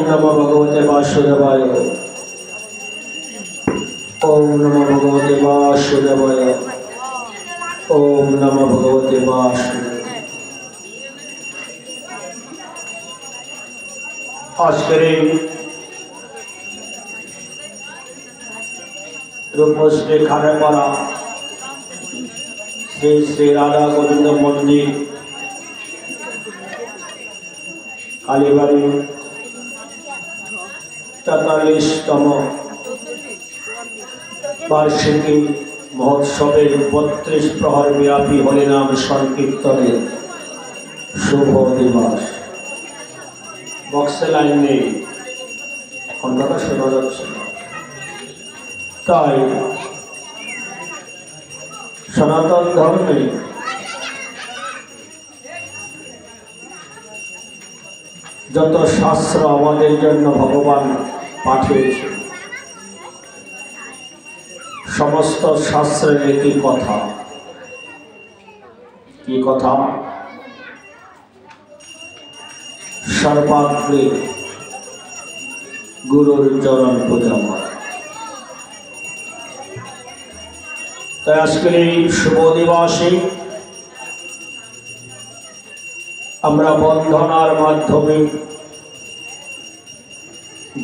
नमो भगवते वासुदेवाय। ओम नमो भगवते वासुदेवाय। ओम नमो भगवते वासुदेवाय। आजकेर रूपश्री खानेपाड़ा श्री श्री राधा गोविंद मंदिर कालीबाड़ी 43तम वार्षिकी महोत्सवेर 32 प्रहर व्यापी हरिनाम संकीर्तनेर शुभ दिवस। बक्से लाइन नहीं कथा शोना जाच्छे ना, ताई सनातन धर्मे যত শাস্ত্র আমাদের জন্য ভগবান পাঠিয়েছেন সমস্ত শাস্ত্রের একই কথা। কি কথা? সর্বাগ্রে গুরুর চরণ পূজা করা। তাই আজকের এই শুভ দিবসে আমরা বন্ধনার মাধ্যমে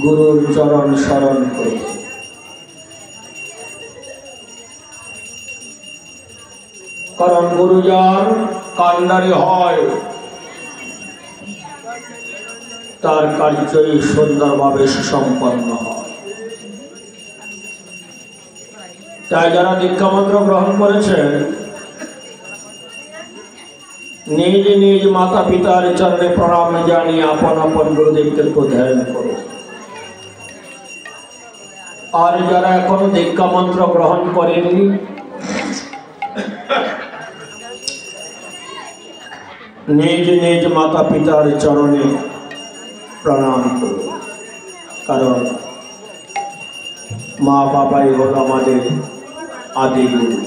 গুরুর চরণ শরণ করি। কারণ গুরু যার কান্ডারি হয় তার কার্যই সুন্দরভাবে সুসম্পন্ন হয়। তাই যারা দীক্ষা মন্ত্র গ্রহণ করেছেন निज निज माता पितार चरणे प्रणाम जानी अपन अपन गुरुदेव के ध्यान करो। और जरा एखोनो दीक्षा मंत्र ग्रहण करेननि निज निज माता पितार चरणे प्रणाम करो। कारण मा बाबाई हलो आमादेर आदि गुरु।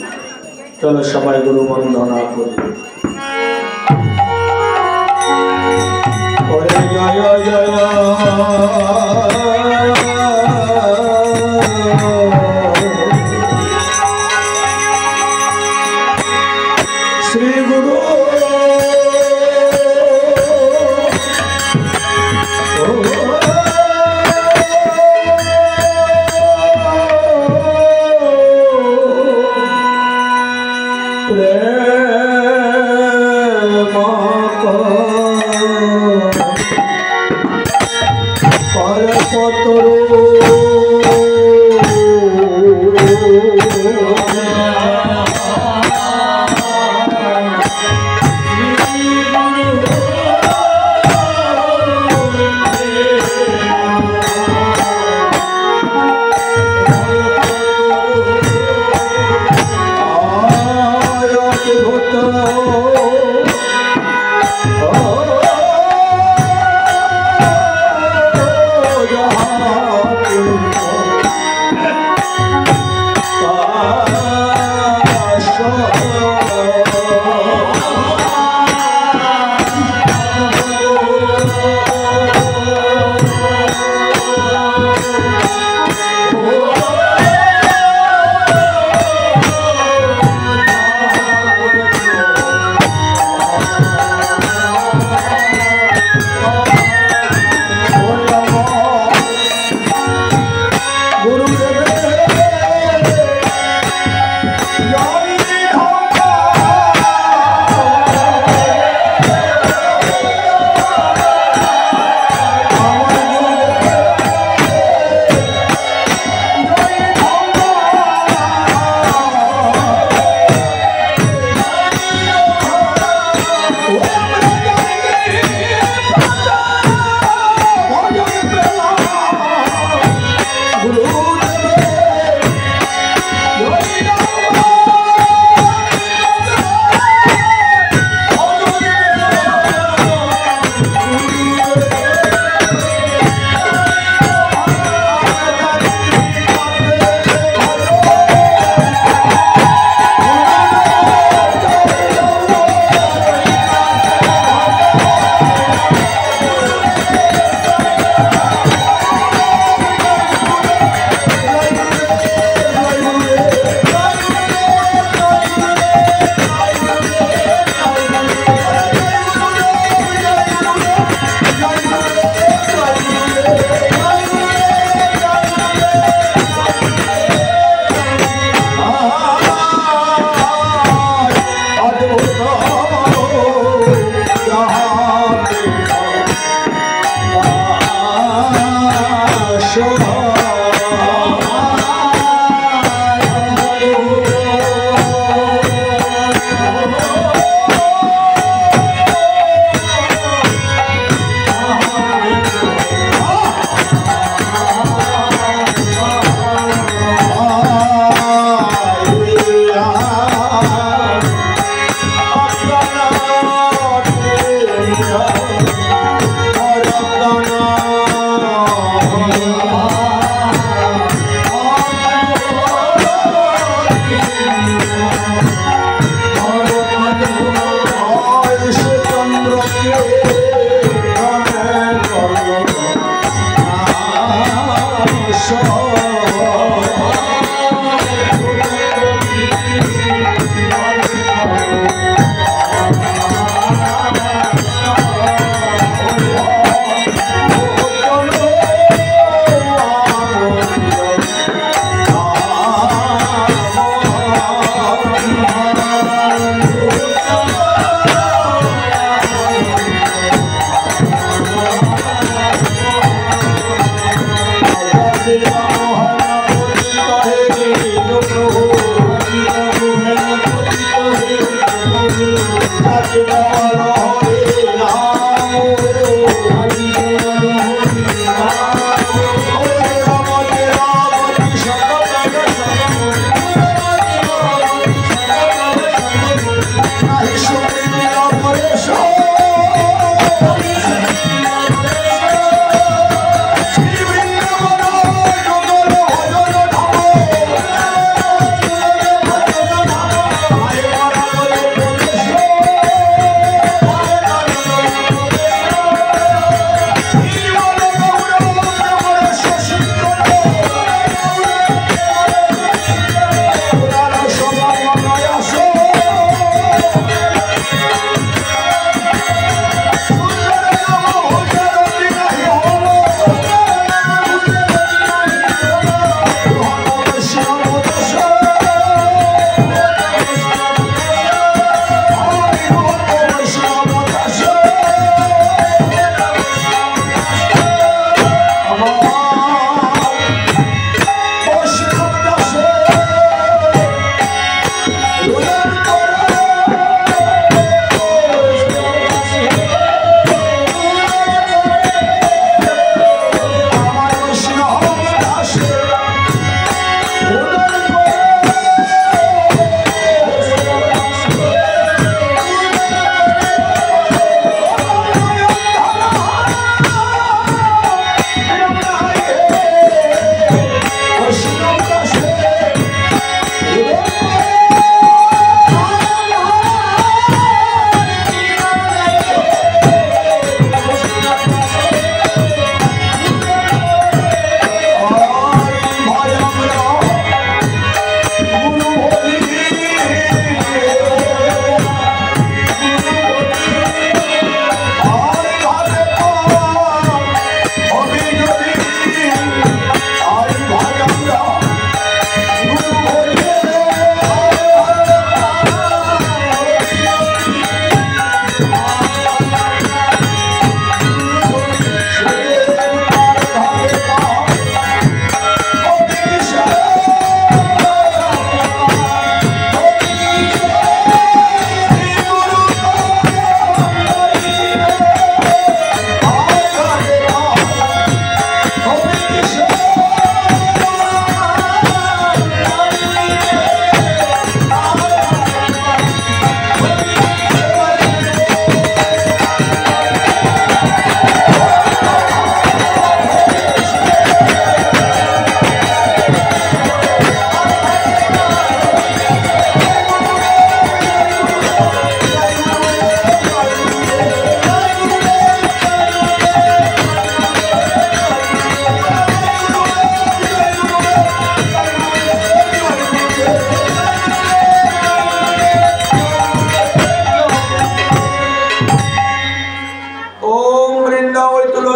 चलो सबाई गुरु वंदना करी। जय जय श्री गुरु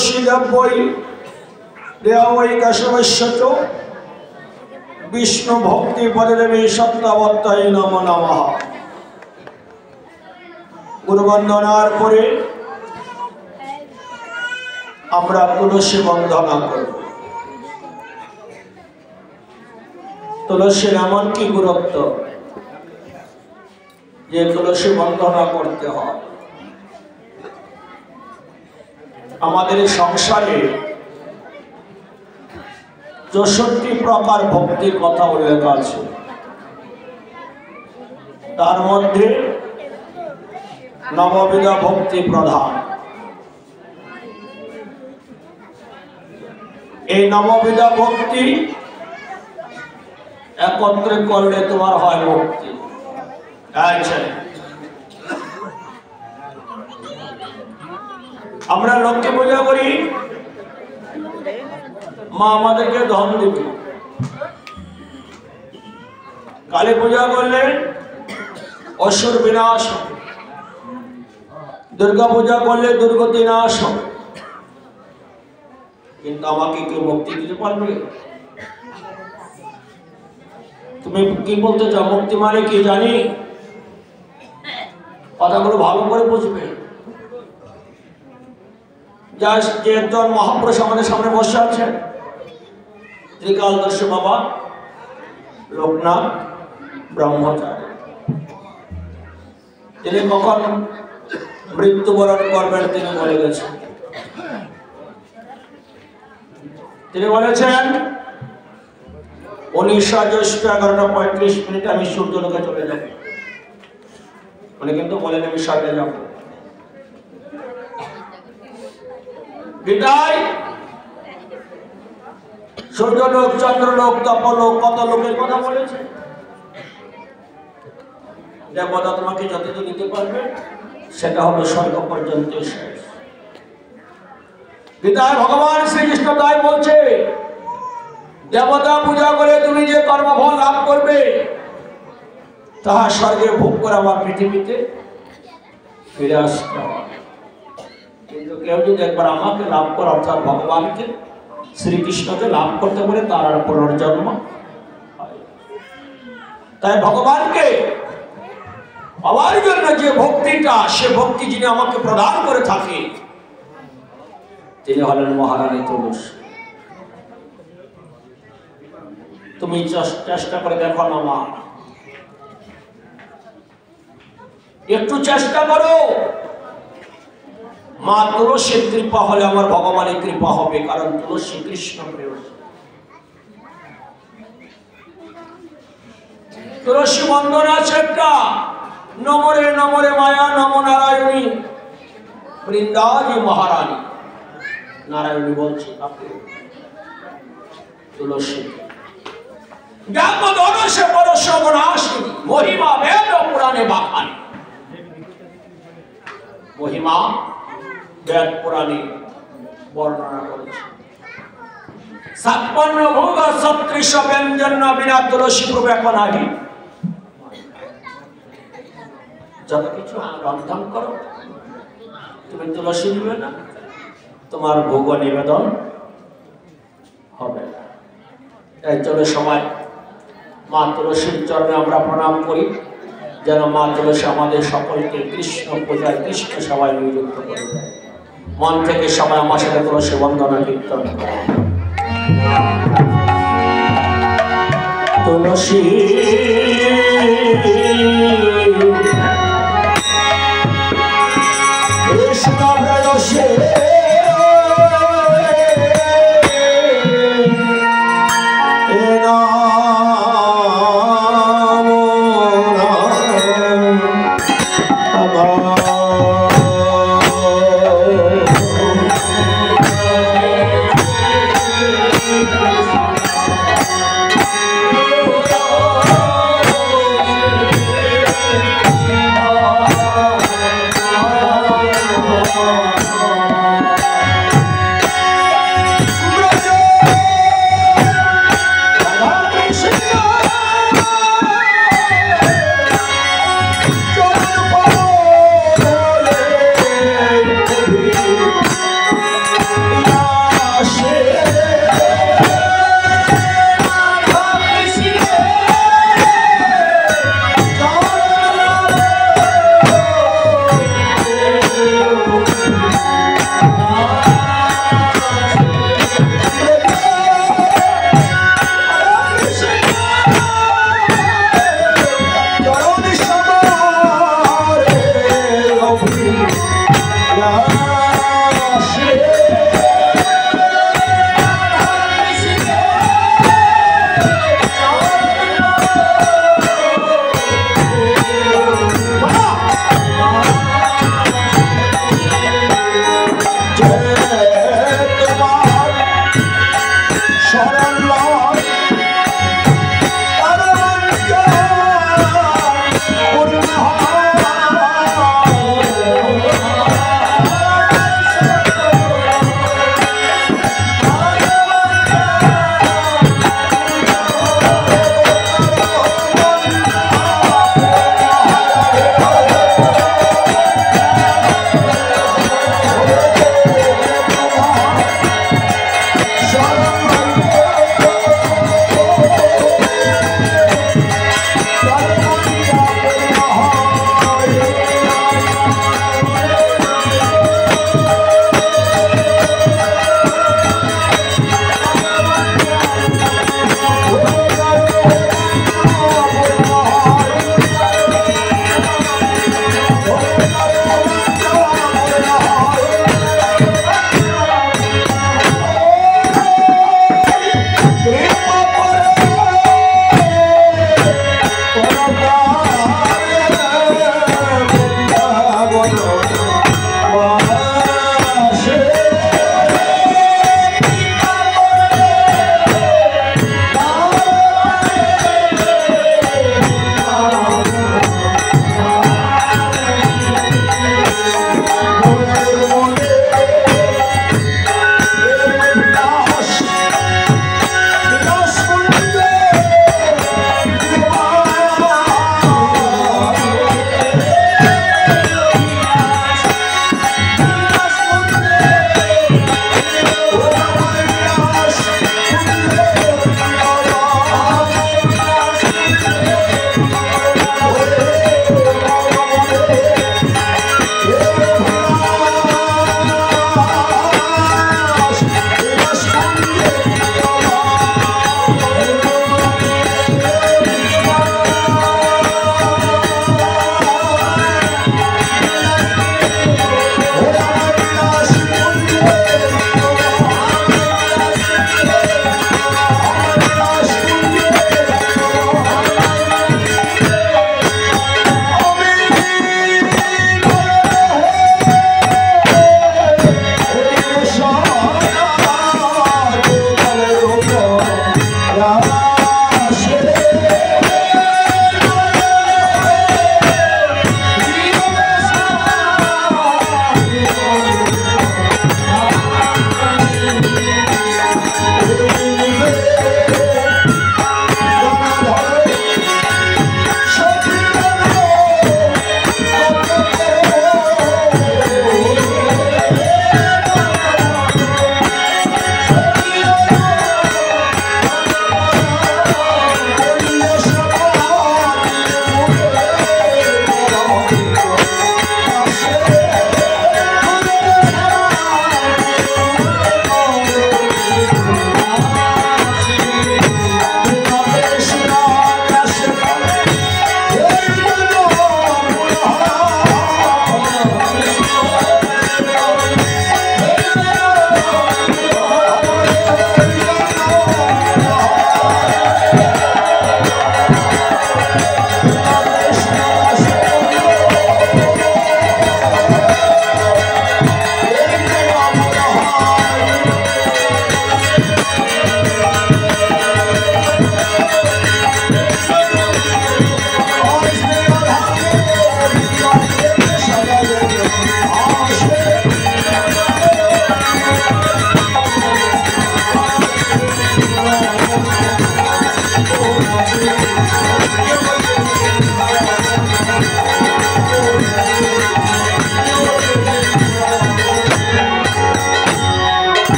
तुलसीदेव वै देव वै केशवश्च विष्णु भक्ति पददेवी सत्तावत्ताय नमो नमः। गुरुवंदनार परे আমরা তুলসী বন্দনা করব। তুলসীর এমন কি গুরুত্ব যে তুলসী বন্দনা করতে হয়। আমাদের সংসারে 64 প্রকার ভক্তির কথা উল্লেখ আছে। তার মধ্যে নববিধা ভক্তি প্রধান। এই নববিধা ভক্তি একত্রে করলে তোমার হয় মুক্তি। আমরা লক্ষ্মী পূজা করি, মা আমাদেরকে ধন দিবে। কালী পূজা করলে অসুর বিনাশ, দুর্গা পূজা করলে দুর্গতি নাশ। কিন্তু আমাকে কি মুক্তি দিতে পারবে? তুমি কি বলতে চাও? মুক্তি মানে কি জানি? কথাগুলো ভালো করে বুঝবে। যে একজন মহাপুরুষ আমাদের সামনে বসে আছে, ত্রিকালদর্শী বাবা লোকনাথ ব্রহ্মচারী। তিনি কখন মৃত্যুবরণ করবেন তিনি বলে গেছেন। তিনি বলেছেন 19 জ্যৈষ্ঠ 11:35 আমি সূর্যলোকে চলে যাব। উনি কিন্তু বলেন আমি স্বর্গে যাব। বিদায় সূর্যলোক, চন্দ্রলোক, তপলোক, কত লোকের কথা বলেছে। দেবতা তোমাকে যতদূর দিতে পারবে সেটা হবে স্বর্গ পর্যন্ত শেষ। গীতায় ভগবান শ্রীকৃষ্ণ তাই বলছে, দেবতা পূজা করে তুমি যে কর্মফল লাভ করবে তাহা স্বর্গে ভোগ করে আবার পৃথিবীতে ফিরে আসতে হবে। কিন্তু কেউ যদি একবার আমাকে লাভ করে, অর্থাৎ ভগবানকে শ্রীকৃষ্ণকে লাভ করতে পারে, তার আর পুনর্জন্ম হয়। তাই ভগবানকে পাওয়ার জন্য যে ভক্তিটা, সে ভক্তি যিনি আমাকে প্রদান করে থাকে তিনি হলেন মহারানী তুলসী। তুমি চেষ্টা করে দেখো না মা, একটু চেষ্টা করো। মা তুলসীর কৃপা হলে আমার ভগবানের কৃপা হবে, কারণ তুলসী কৃষ্ণ প্রিয়। তুলসী বন্দনা আছে একটা, নমরে নমরে মায়া নম নারায়ণী বৃন্দাজি মহারানী। নারায়ণী বলছে কাকে? তুলসী। মহিমা বেদ পুরাণে বাখানি, মহিমা বেদ পুরাণে বর্ণনা করেছে। 56 ভোগ 36 ব্যঞ্জন বিনা তুলসী প্রবেশ নাহি। যত কিছু রন্ধন করো, তুমি তুলসী দিবে না, তোমার ভোগ নিবেদন হবে। তাই চলে সবাই মা তুলসীর চরণে আমরা প্রণাম করি, যেন মা তুলসী আমাদের সকলকে কৃষ্ণ পূজায়, কৃষ্ণ সবাই নিযুক্ত করে দেয়। মন থেকে সবাই আমার সাথে তুলসী বন্দনা কীর্তন করে। তুলসী কৃষ্ণ প্রেয়সী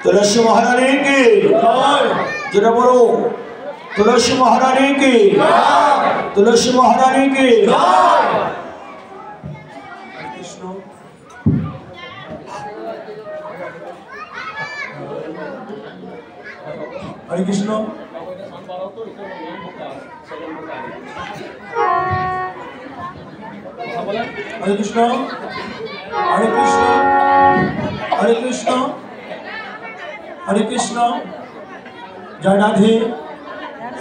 तुलसी महारानी की जरा बोलो तुलसी महारानी की तुलसी महारानी की हरे कृष्ण हरे कृष्ण हरे कृष्ण हरे कृष्ण हरे कृष्ण जय राधे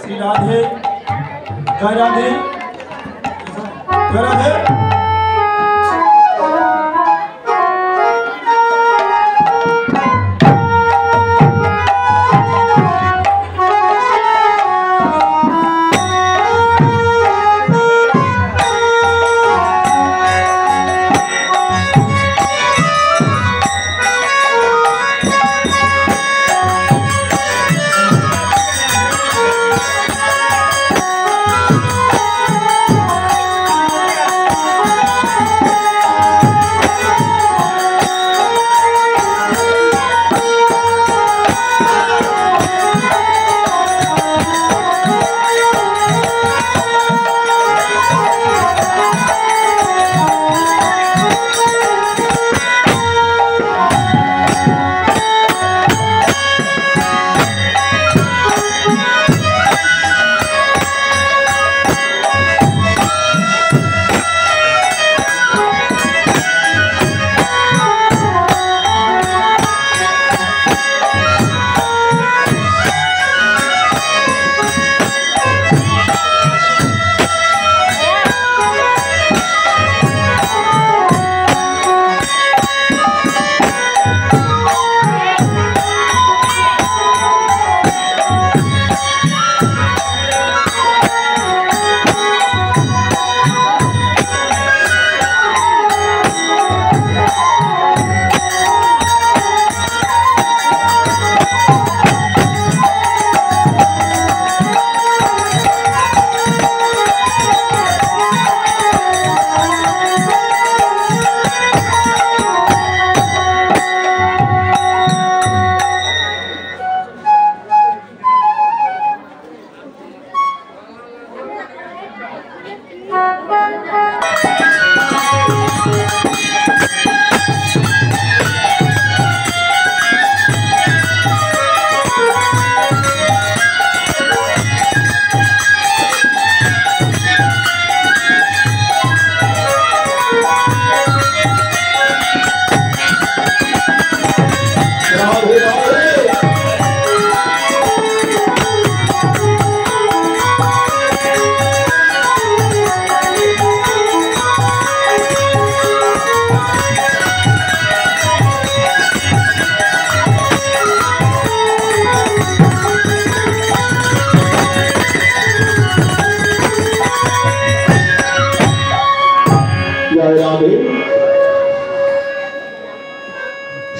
श्री राधे जय राधे जय राधे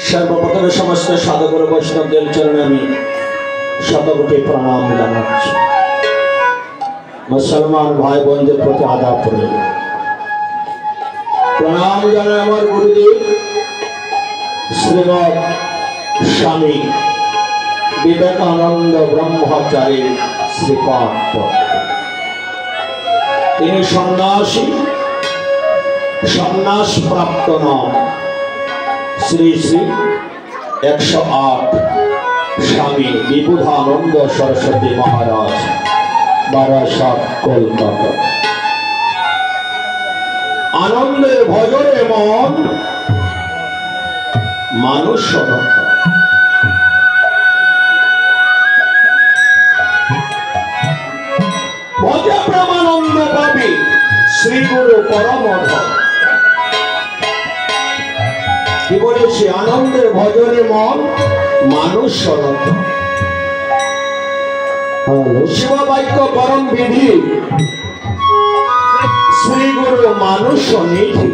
सर्वप्रथम समस्त साधक वैष्णवদের चरण में शतकोटि प्रणाम জানাচ্ছি। मुसलमान भाई बंधुদের प्रति आदाब प्रणाम জানাই আমার गुरुदेव श्रीमद स्वामी विवेकानंद ब्रह्मचारी श्रीपाद তিনি সন্ন্যাসী सन्यास प्राप्त नाम श्री श्री 108 स्वामी विबुधानंद सरस्वती महाराज बारासात कोलकाता। आनंदे भजरे मन मानुष भजे ब्रह्मानंद पाबी श्री गुरु परमध কি বলেছি আনন্দে ভজনে মন মানুষ সরত শিব বাক্য পরম বিধি শ্রী গুরু মানুষ নিধি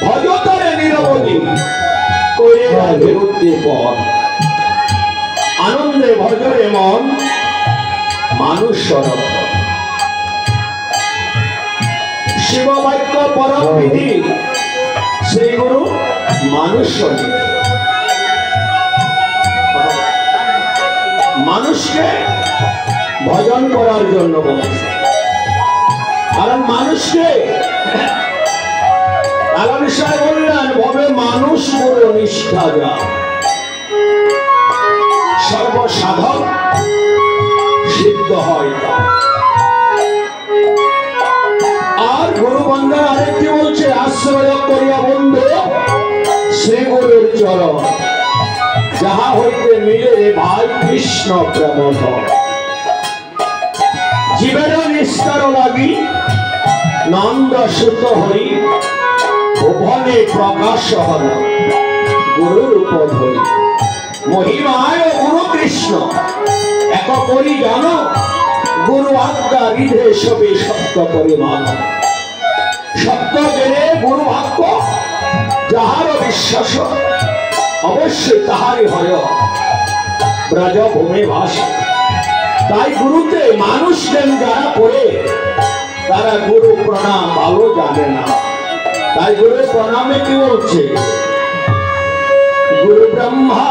ভজতারে নিরবধি করে বিরুদ্ধে পথ আনন্দে ভজনে মন মানুষ সরত শিব বাক্য পরম বিধি श्री गुरु मानुष्य মানুষকে ভজন করার জন্য বলছে। কারণ মানুষকে লালন সাহেব বললেন ভবে মানুষ গুরু নিষ্ঠা যা সর্বসাধক সিদ্ধ হয়। আর গুরু বন্ধন আরেকটি বলছে আশ্রয় করিয়া বন্ধু শ্রী গুরুর চরণ যাহা হইতে মিলে ভাই কৃষ্ণ প্রেম জীবের নিস্তার লাগি নন্দ সুত হই ভুবনে প্রকাশ হল গুরুর উপধই মহিমায় গুরু কৃষ্ণ এক করি জানো গুরু আজ্ঞা হৃদে সবে সত্য করে মান সত্য জেনে গুরু বাক্য যাহার বিশ্বাস অবশ্যই তাহারই হয় ব্রজভূমে ভাসে। তাই গুরুতে মানুষ যেন যারা করে তারা গুরু প্রণাম ভালো জানে না। তাই গুরু প্রণামে কি বলছে গুরু ব্রহ্মা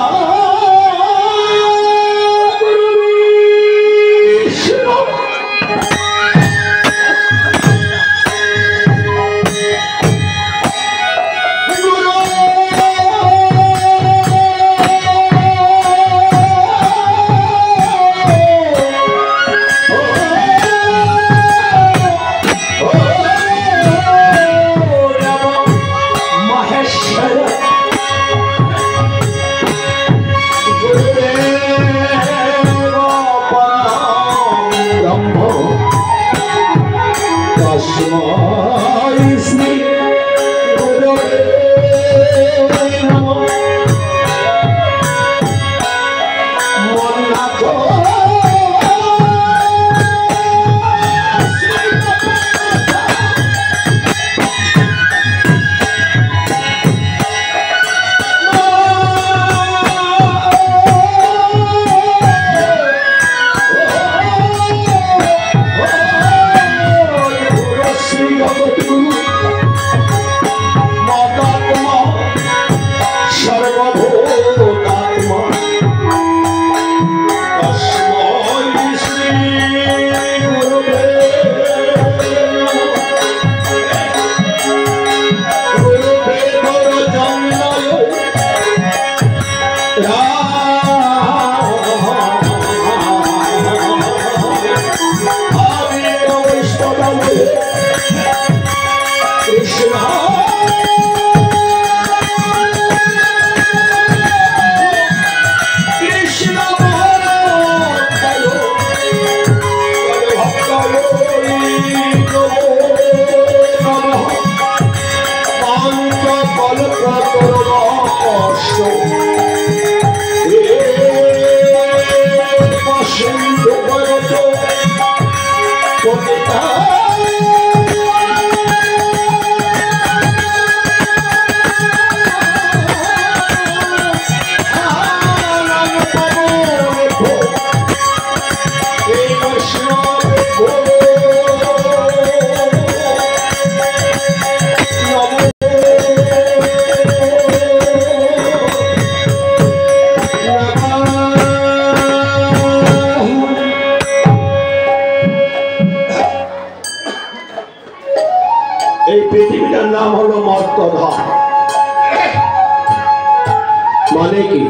মানে কি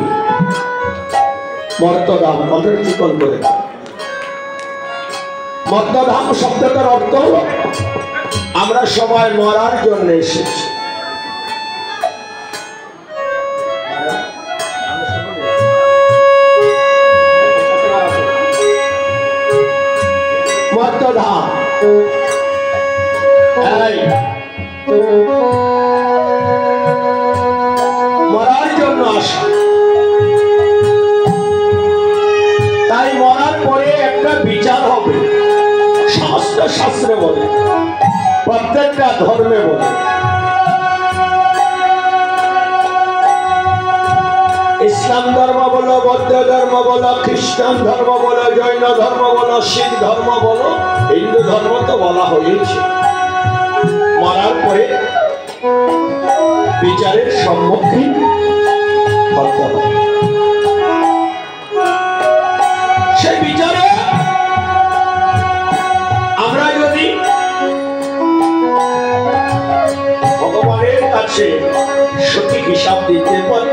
মর্তধাম কথার চিকন করে মর্তধাম শব্দটার অর্থ হলো আমরা সবাই মরার জন্য এসেছি। মর্তধাম মরার জন্য আসা। তাই মরার পরে একটা বিচার হবে সমস্ত শাস্ত্রে বলে প্রত্যেকটা ধর্মে বলে। ইসলাম ধর্ম বলো, বৌদ্ধ ধর্ম বলো, খ্রিস্টান ধর্ম বলো, জৈন ধর্ম বলো, শিখ ধর্ম বলো, হিন্দু ধর্ম তো বলা হয়েছে মরার পরে বিচারের সম্মুখীন হতে হবে। সে সঠিক হিসাব দিতে পারে,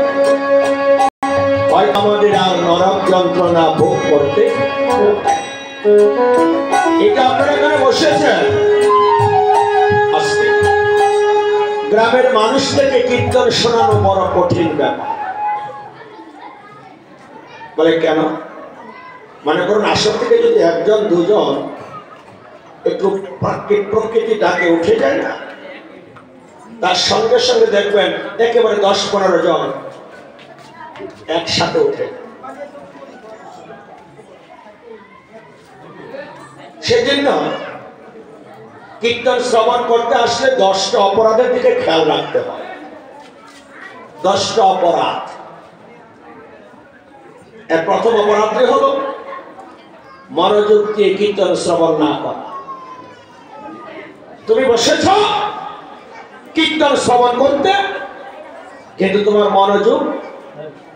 হয় আমাদের আর নরক যন্ত্রণা ভোগ করতে। এটা আপনারা এখানে বসেছেন, গ্রামের মানুষ থেকে কীর্তন শোনানো বড় কঠিন ব্যাপার। বলে কেন? মনে করুন আসর থেকে যদি একজন দুজন একটু প্রকৃতি ডাকে উঠে যায় না, তার সঙ্গে সঙ্গে দেখবেন একেবারে 10-15 জন একসাথে উঠে। সেজন্য কীর্তন শ্রবণ করতে আসলে 10টা অপরাধের দিকে খেয়াল রাখতে হয়। 10টা অপরাধ। এর প্রথম অপরাধটি হলো মনোযোগ দিয়ে কীর্তন শ্রবণ না করা। তুমি বসেছ কীর্তন শ্রবণ করতে, কিন্তু তোমার মনোযোগ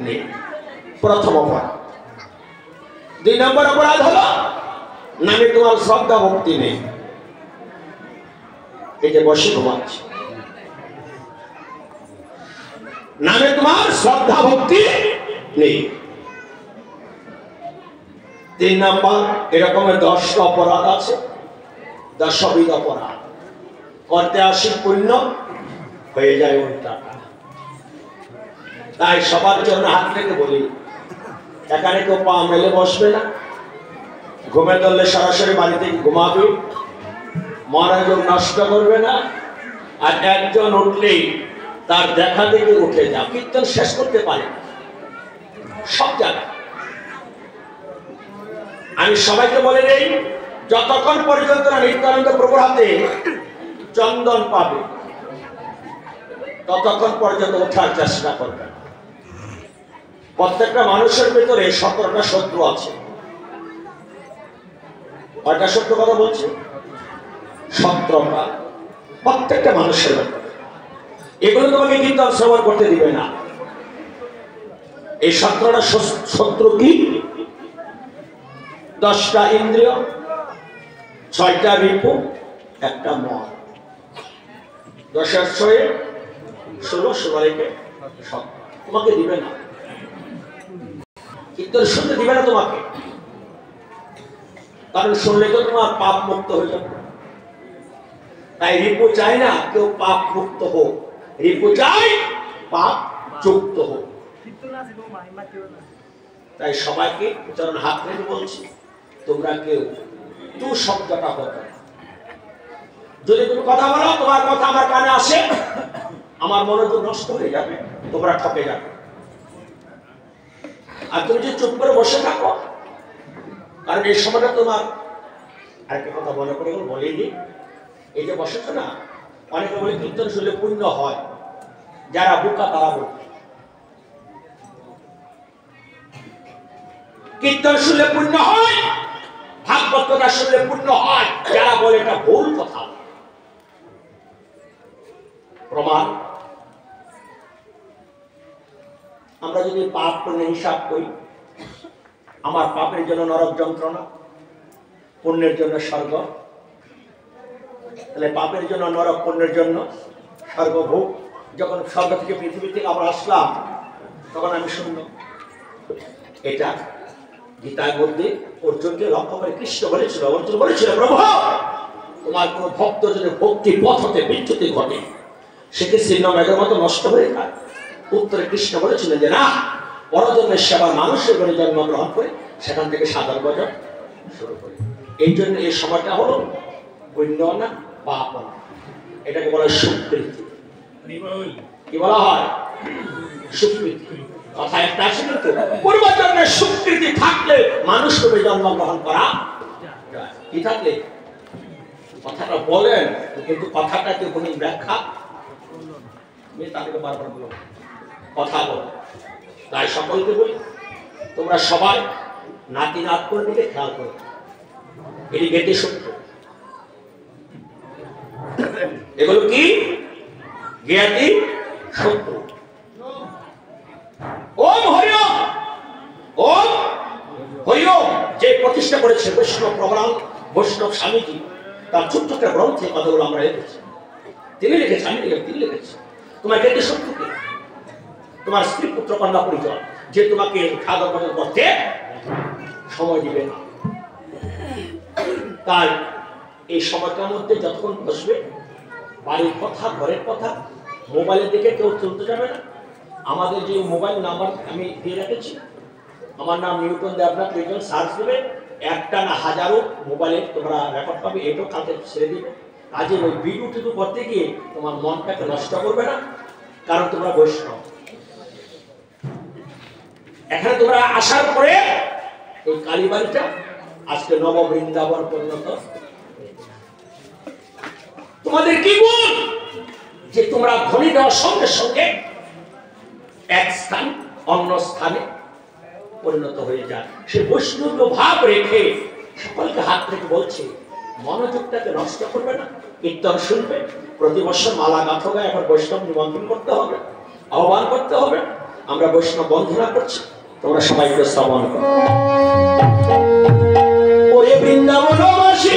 নেই, প্রথম অপরাধ। 2 নম্বর অপরাধ হলো নামে তোমার শ্রদ্ধা ভক্তি নেই। এই যে বসে ঘুমাচ্ছে, নামে তোমার শ্রদ্ধা ভক্তি নেই। 3 নম্বর, এরকমের 10টা অপরাধ আছে, 10বিধ অপরাধ। করতে আসি পুণ্য, হয়ে যায় উল্টা। তাই সবার জন্য হাত থেকে বলি, এখানে কেউ পা মেলে বসবে না, ঘুমে ধরলে সরাসরি বাড়িতে ঘুমাবে, মনোযোগ নষ্ট করবে না। আর একজন উঠলেই তার দেখা দেখে উঠে যাও, কীর্তন শেষ করতে পারে না সব জায়গায়। আমি সবাইকে বলে দেই, যতক্ষণ পর্যন্ত না নিত্যানন্দ প্রভুর হাতে চন্দন পাবে ততক্ষণ পর্যন্ত ওঠার চেষ্টা করবে। প্রত্যেকটা মানুষের ভিতরে 17টা শত্রু আছে। কয়টা শত্রু কথা বলছে? 17টা, প্রত্যেকটা মানুষের ভিতরে। এগুলো তোমাকে কীর্তন শ্রবণ করতে দিবে না। এই 17টা শত্রু কি? 10টা ইন্দ্রিয়, 6টা রিপু, 1টা মন। 10 আর 6 16, 16 রেখে 17 তোমাকে দিবে না, কীর্তন শুনতে দিবে না তোমাকে। কারণ শুনলে তো তোমার পাপ মুক্ত হয়ে যাবে। তাই রিপু চাই না কেউ পাপ মুক্ত হোক, রিপু চাই পাপ যুক্ত হোক। তাই সবাইকে চরণ হাত রেখে বলছি, তোমরা কেউ তু শব্দটা হবে না। যদি তুমি কথা বলো, তোমার কথা আমার কানে আসে, আমার মনোযোগ নষ্ট হয়ে যাবে, তোমরা ঠকে যাবে। আর তুমি যদি চুপ করে বসে থাকো, কারণ এই সময়টা তোমার আরেকটা কথা মনে করে বলিনি, এই যে বসেছ না, অনেকে বলে কীর্তন শুনলে পুণ্য হয়, যারা বোকা তারা বলে কীর্তন শুনলে পুণ্য হয়, ভাগবত কথা শুনলে পুণ্য হয়, যারা বলে এটা ভুল কথা। প্রমাণ, আমরা যদি পাপ পুণ্য হিসাব করি, আমার পাপের জন্য নরক যন্ত্রণা, পুণ্যের জন্য স্বর্গ। তাহলে পাপের জন্য নরক, পুণ্যের জন্য স্বর্গভোগ। যখন স্বর্গ থেকে পৃথিবী থেকে আমরা আসলাম, তখন আমি শূন্য। এটা গীতার মধ্যে অর্জুনকে লক্ষ্য করে কৃষ্ণ বলেছিল, অর্জুন বলেছিল, প্রভু তোমার কোন ভক্ত যদি ভক্তি পথ হতে বিচ্যুতি ঘটে, সেটি ছিন্ন মেঘের মতো নষ্ট হয়ে যায়। উত্তরে কৃষ্ণ বলেছিলেন যে না, পরজন্মের সেবা মানুষের ঘরে জন্মগ্রহণ করে সেখান থেকে সাধারণ বজন শুরু করে। এই জন্য এই সময়টা হলো পুণ্য না পাপ না, এটাকে বলা হয় সুকৃতি। কি বলা হয়? সুকৃতি। কথা একটা আছে কিন্তু, পূর্বজন্মের সুকৃতি থাকলে মানুষ রূপে জন্মগ্রহণ করা যায়। কি থাকলে? কথাটা বলেন কিন্তু কথাটা কেউ কোনো ব্যাখ্যা তাদেরকে বারবার বলো, কথা বলো। তাই সকলকে বলি, তোমরা সবাই নাতি নাত করে দিকে খেয়াল করো, এটি গেটে সত্য। এগুলো কি? জ্ঞাতি সত্য। ওম হরি ওম, ওম হরি ওম যে প্রতিষ্ঠা করেছে বৈষ্ণব প্রবরাম বৈষ্ণব স্বামীজি, তার ছোট্ট একটা গ্রন্থে কথাগুলো আমরা লিখেছি। তিনি লিখেছে, আমি লিখেছি, তিনি লিখেছি। তোমার কেন্দ্র শত্রুকে, তোমার স্ত্রী পুত্র কন্যা পরিচয়, যে তোমাকে খাদর বদল করতে সময় দিবে না। তাই এই সময়টার মধ্যে যতক্ষণ বসবে, বাড়ির কথা, ঘরের কথা, মোবাইলের দিকে কেউ চলতে যাবে না। আমাদের যে মোবাইল নাম্বার আমি দিয়ে রেখেছি, আমার নাম নিউটন দেবনাথ, লিখবেন, সার্চ দেবে, একটা না হাজারো মোবাইলে তোমরা রেকর্ড পাবে। এটাও কালকে ছেড়ে দিবে। কাজে ওই ভিডিও টিডিও করতে গিয়ে তোমার মনটাকে নষ্ট করবে না, কারণ তোমরা বৈষ্ণব। এখানে তোমরা আসার পরে এই কালীবাড়িটা আজকে নব বৃন্দাবন পরিণত। তোমাদের কি গুণ যে তোমরা ধ্বনি দেওয়ার সঙ্গে সঙ্গে এক স্থান অন্য স্থানে পরিণত হয়ে যায়। সে বৈষ্ণব ভাব রেখে সকলকে হাত থেকে বলছে, মনোযোগটাকে নষ্ট করবে না, কীর্তন শুনবে, প্রতি বছর মালা গাথা গায়ে এখন বৈষ্ণব নিমন্ত্রণ করতে হবে, আহ্বান করতে হবে। আমরা বৈষ্ণব বন্ধনা করছি, তোমরা সবাই শ্রবণ করো। ওরে বৃন্দাবনবাসী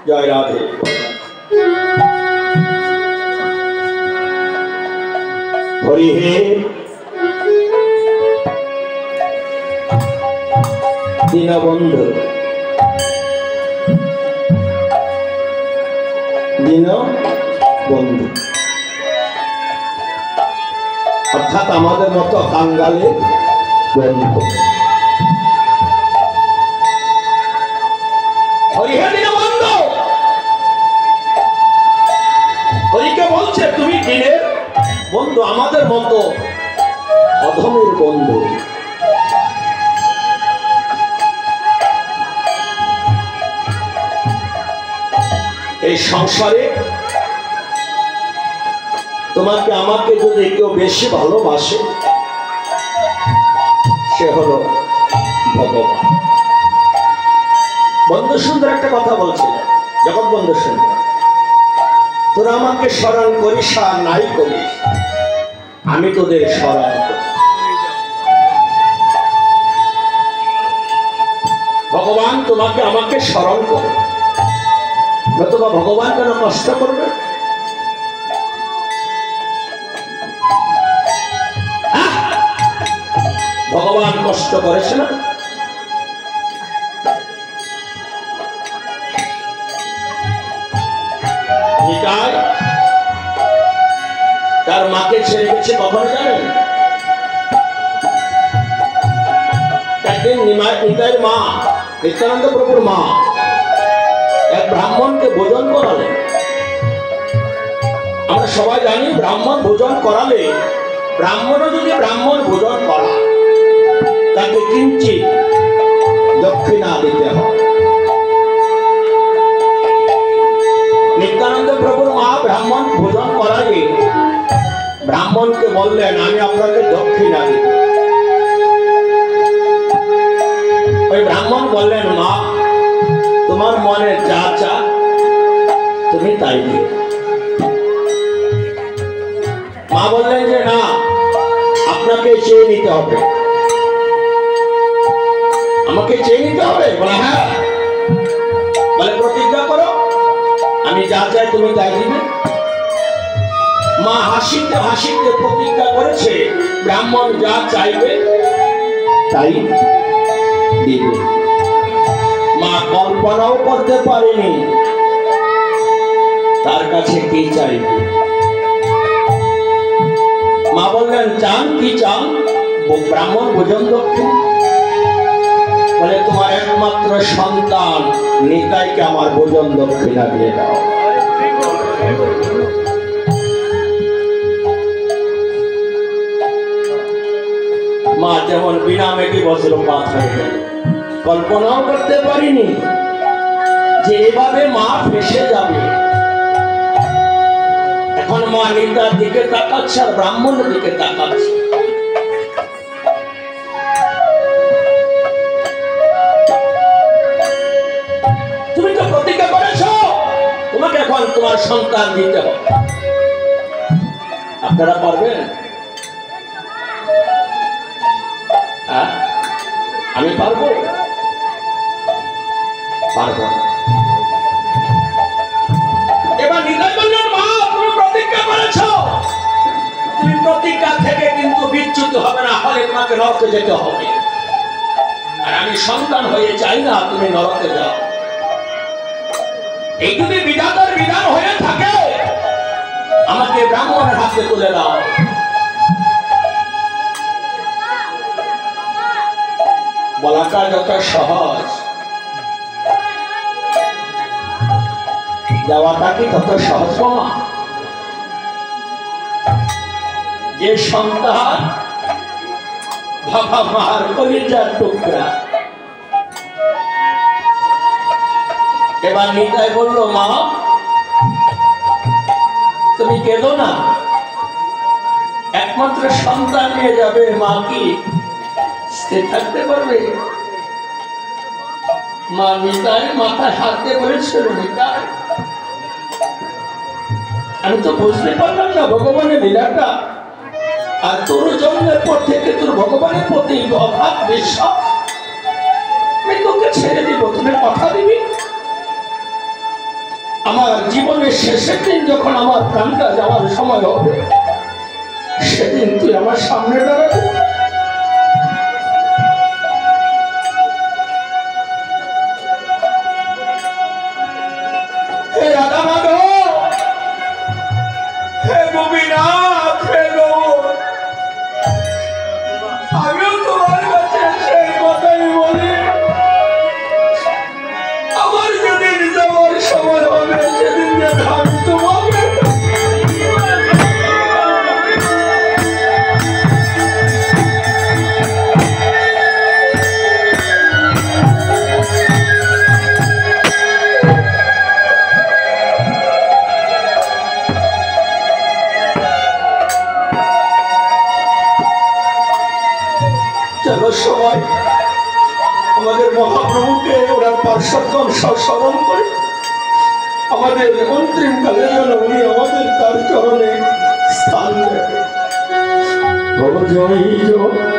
जय राधे। हरि हे दीनबंधु दीनबंधु अर्थात आमादेर मतो कांगाले बंधु। हरि हे दीनबंधु हरिके बोलছে তুমি দিনের বন্ধু আমাদের মতো অধমের বন্ধু। এই সংসারে তোমাকে আমাকে যদি কেউ বেশি ভালোবাসে সে হলো ভগবান। বন্ধু সুন্দর একটা কথা বলছিলেন, জগৎ বন্ধু সুন্দর, তোরা আমাকে স্মরণ করিস আর নাই করিস আমি তোদের স্মরণ করি। ভগবান তোমাকে আমাকে স্মরণ করে, নতুবা ভগবান কেন কষ্ট করবে? ভগবান কষ্ট করেছে না? নিতাই তার মাকে ছেড়ে গেছে কখন জানেন? একদিন নিতাইয়ের মা নিত্যানন্দ প্রভুর মা এক ব্রাহ্মণকে ভোজন করালেন। আমরা সবাই জানি ব্রাহ্মণ ভোজন করালে, ব্রাহ্মণও যদি ব্রাহ্মণ ভোজন করা তাকে কিঞ্চিত দক্ষিণা দিতে হয়। নিত্যানন্দ প্রভুর মা ব্রাহ্মণ ভোজন করালে ব্রাহ্মণকে বললেন আমি আপনাকে দক্ষিণা দিব। ওই ব্রাহ্মণ বললেন মা তোমার মনে যা চা তুমি তাই দিও। মা বললেন যে না আপনাকে চেয়ে নিতে হবে। আমাকে চেয়ে নিতে হবে? বলে হ্যাঁ। বলে প্রতিজ্ঞা করো আমি যা চাই তুমি তাই দিবে। মা হাসিতে হাসিতে প্রতিজ্ঞা করেছে ব্রাহ্মণ যা চাইবে তাই দিবে। মা কল্পনাও করতে পারেনি তার কাছে কি চাইবে। মা বললেন চান কি চান? ব্রাহ্মণ ভোজন দক্ষিণ। বলে তোমার একমাত্র সন্তান নিতাইকে আমার ভোজন দক্ষিণা দিয়ে দাও। মা যেমন বিনা মেঘে বজ্রপাত হয়ে গেল। কল্পনাও করতে পারিনি যে এভাবে মা ফেসে যাবে। এখন মা নিন্দার দিকে তাকাচ্ছে আর ব্রাহ্মণের দিকে তাকাচ্ছে। তুমি তো প্রতিজ্ঞা করেছো তোমাকে এখন তোমার সন্তান দিতে হবে। আপনারা পারবেন? আমি পারবো? পারবো না। এবার নিতাই বললেন, মা তুমি প্রতিজ্ঞা করেছো, তুমি প্রতিজ্ঞা থেকে কিন্তু বিচ্যুত হবে না, হলে তোমাকে নরকে যেতে হবে। আর আমি সন্তান হয়ে চাই না তুমি নরকে যাও। এই যদি বিধাতার বিধান হয়ে থাকে আমাকে ব্রাহ্মণের হাতে তুলে দাও। বলাটা যত সহজ, যাওয়াটা কি তত সহজ না? যে সন্তান বাবা মার কলিজার টুকরা। এবার নিতাই বলল, মা তুমি কেঁদো না, একমাত্র সন্তান নিয়ে যাবে, মা কি স্থির থাকতে পারবে? মা নিতাই মাথায় হাত দিয়ে বলেছিল, নিতাই আমি তো বুঝতে পারলাম না ভগবানের লীলাটা, আর তোর জন্মের পর থেকে তোর ভগবানের প্রতি অভাব বিশ্বাস, আমি তোকে ছেড়ে দিব, তুমি কথা দিবি? আমার জীবনের শেষের দিন যখন আমার প্রাণটা যাওয়ার সময় হবে সেদিন তুই আমার সামনে দাঁড়াবি। হে রাধা মাধব, হে গোপীনাথ, হে গৌর, আমিও তোমার কাছে সেই কথাই বলি, আমার যেদিন যাওয়ার সময় হবে সেদিন যে আমি তোমাকে চলো সবাই আমাদের মহাপ্রভুকে ওনার পার্শ্বগণ স্মরণ করে আমাদের অন্তিম কালে যেন উনি আমাদের তার চরণে স্থান দেন। জয় জয়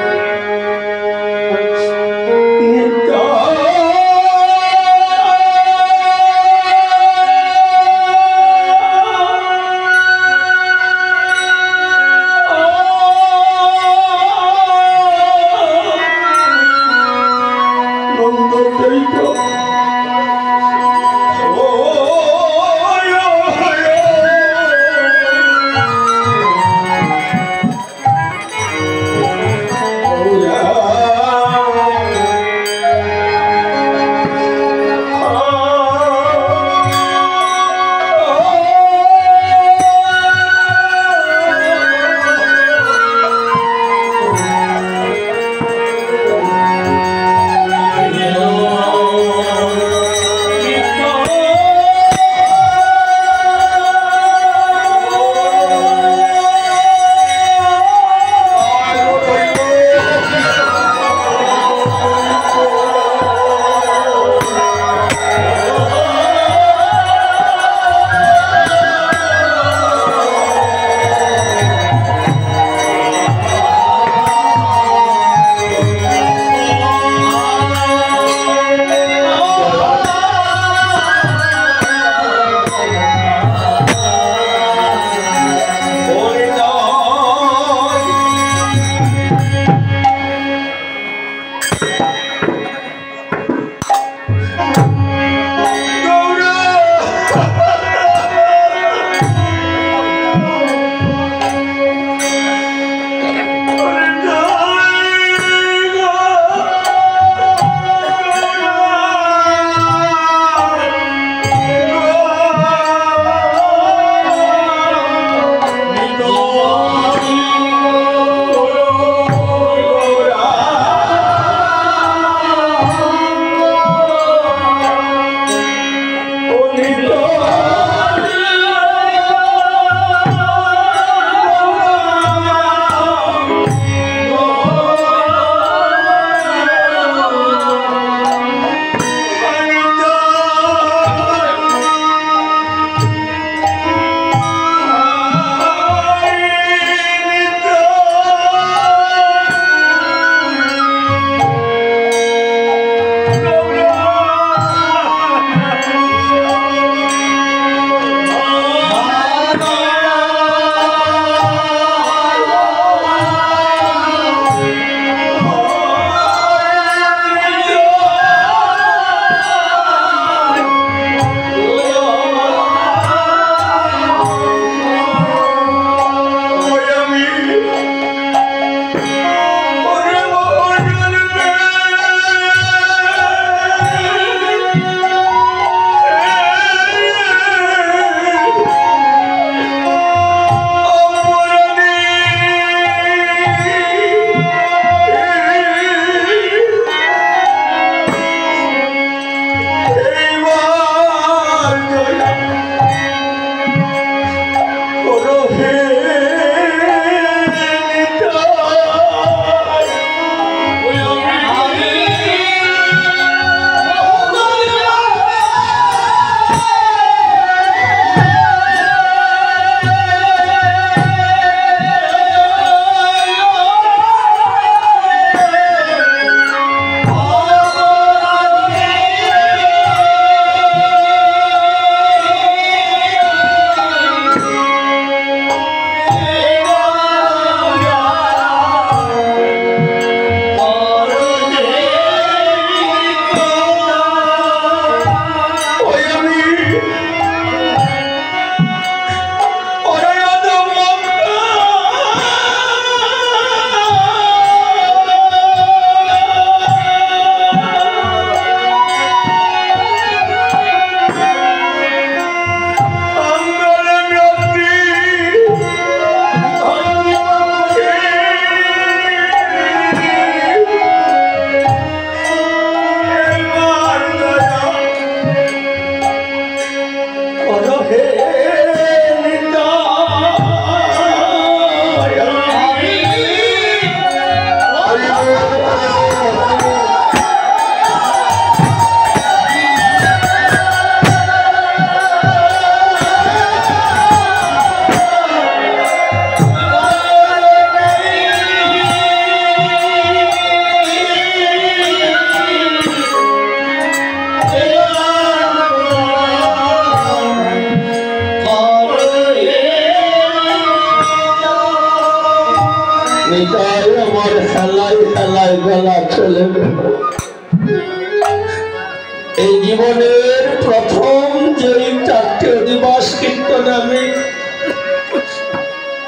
এই জীবনের প্রথম যে চারটি অধিবাস কীর্তনে আমি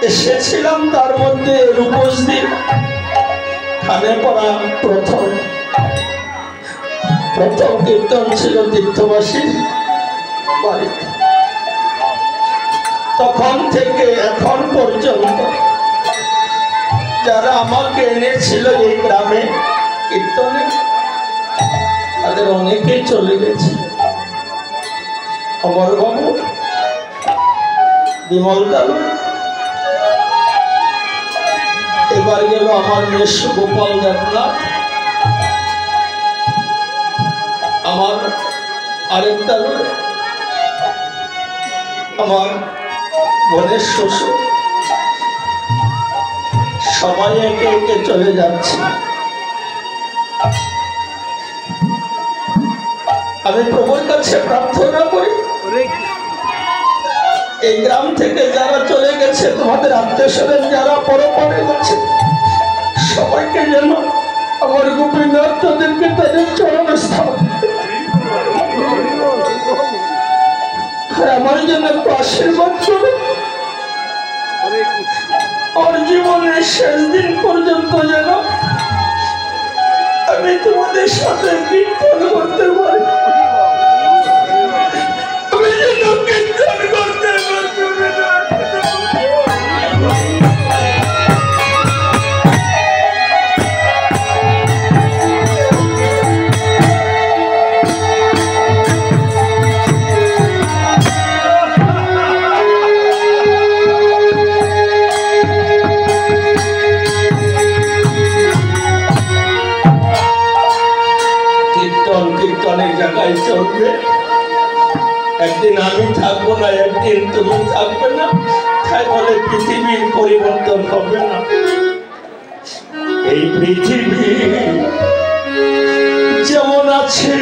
এসেছিলাম তার মধ্যে রূপসদ্বীপ খানে পড়া প্রথম কীর্তন ছিল তীর্থবাসীর বাড়িতে। তখন থেকে এখন পর্যন্ত যারা আমাকে এনেছিল এই গ্রামে কীর্তনে তাদের অনেকেই চলে গেছে। অমরবাবু, বিমল দাদু, এবার গেল আমার মেয়ে গোপাল দেবনাথ, আমার আরেক দাদু, আমার বোনের শ্বশুর, সবাই একে একে চলে যাচ্ছে। আমি প্রভুর কাছে প্রার্থনা করি এই গ্রাম থেকে যারা চলে গেছে, তোমাদের আত্মীয় স্বজন যারা পরপরে গেছে, সবাইকে যেন আমার গোপীনাথ তাদেরকে তাদের চরণ স্থান আর আমার জন্য একটু আশীর্বাদ করে ওর জীবনের শেষ দিন পর্যন্ত যেন আমি তোমাদের সাথে কীর্তন করতে পারি। আমি যেন কীর্তন করতে কীর্তনের জায়গায় চলবে। একদিন আমি থাকবো না, একদিন তুমি থাকবে না, তাই বলে পৃথিবীর পরিবর্তন হবে না। এই পৃথিবী যেমন আছে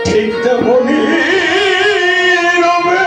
ঠিক তেমনই রবে।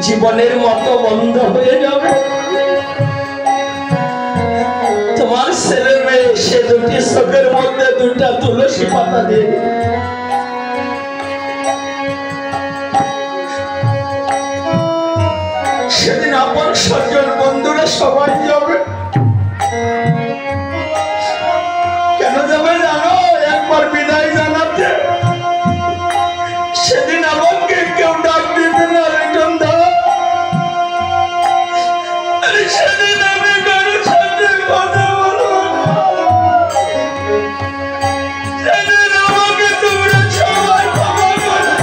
জীবনের মতো বন্ধ হয়ে যাবে। তোমার ছেলে মেয়ে সে দুটি চোখের মধ্যে দুটা তুলসী পাতা দিয়ে সেদিন আপন সজ্জন বন্ধুরা সবাই যাবে। কেন যাবে জানো? একবার বিদায় জানাতে। সেদিন আমাকে কেউ ডাক দিবে না রিটন দা। সেদিন আমি কারোর সাথে কথা বলবো না। সেদিন আমাকে তোমরা সবাই ক্ষমা করে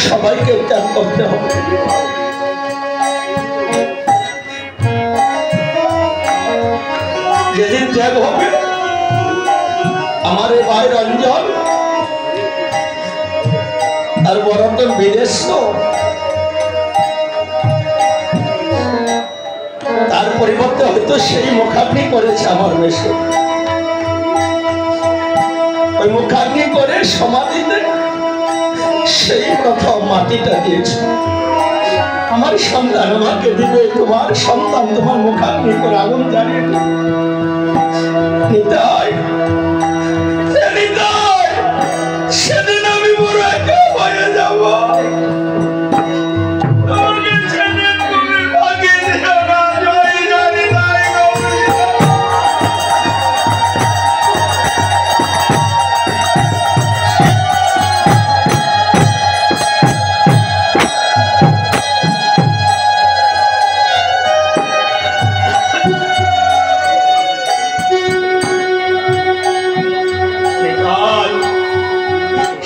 সবাইকে ত্যাগ করতে হবে। যেদিন ত্যাগ হবে আমার এই ভাই রঞ্জন আর বরঞ্জন বিদেশ, তার পরিবর্তে হয়তো সেই মুখাগ্নি করেছে আমার বেশে। ওই মুখাগ্নি করে সমাধিতে সেই প্রথম মাটিটা দিয়েছে। আমার সন্তান আমাকে দিবে, তোমার সন্তান তোমার মুখাগ্নি করে আগুন জ্বালিয়ে দিবে। সেদিন আমি বড় একা হয়ে যাব।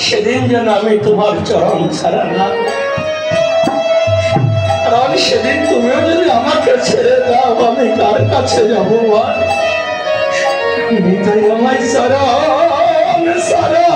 সেদিন যেন আমি তোমার চরণ ছাড়া না, কারণ সেদিন তুমিও যদি আমাকে আমি কার কাছে যাবো মা? নিতাই আমায় সারা সারা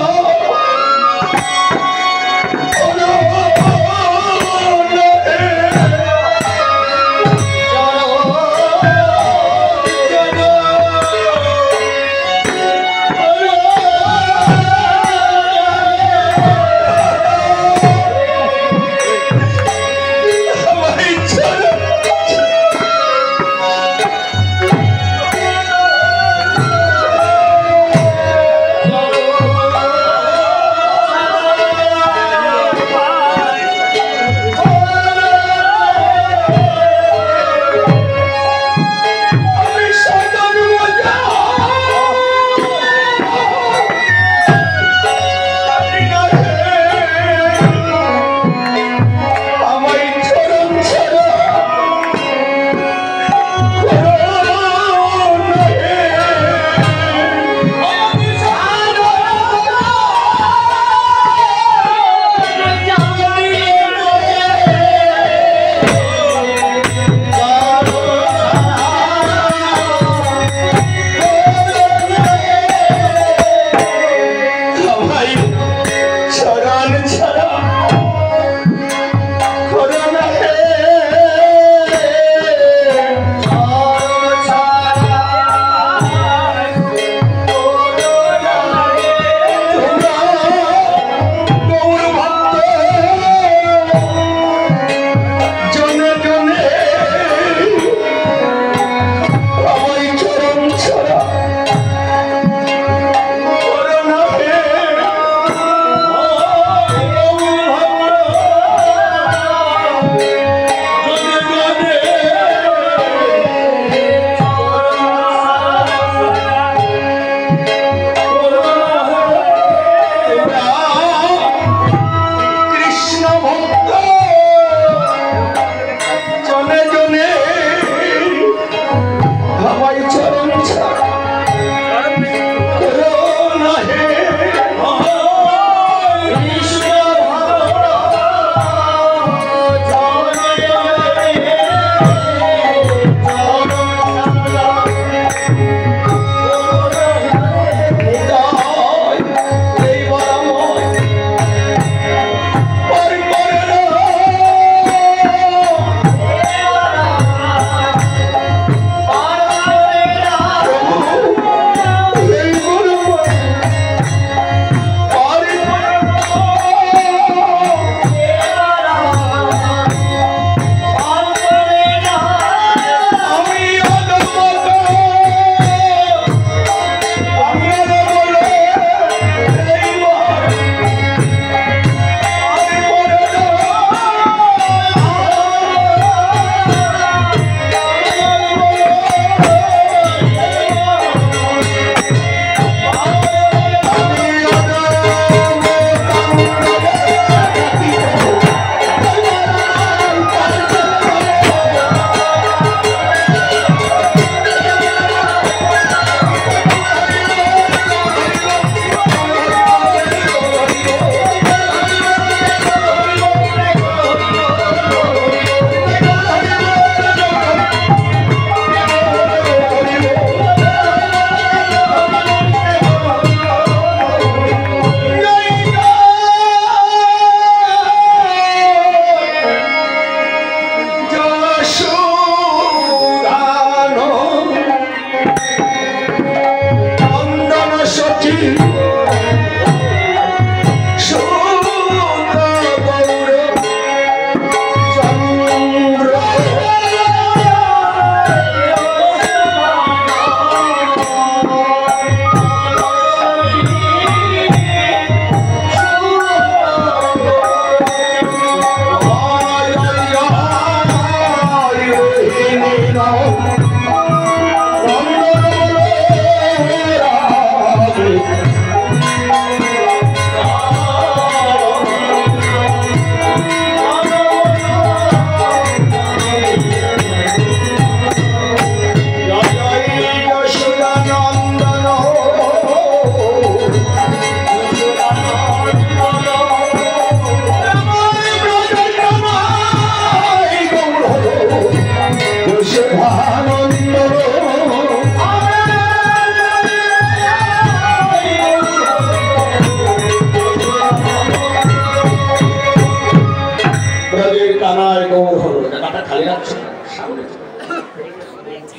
গেছে।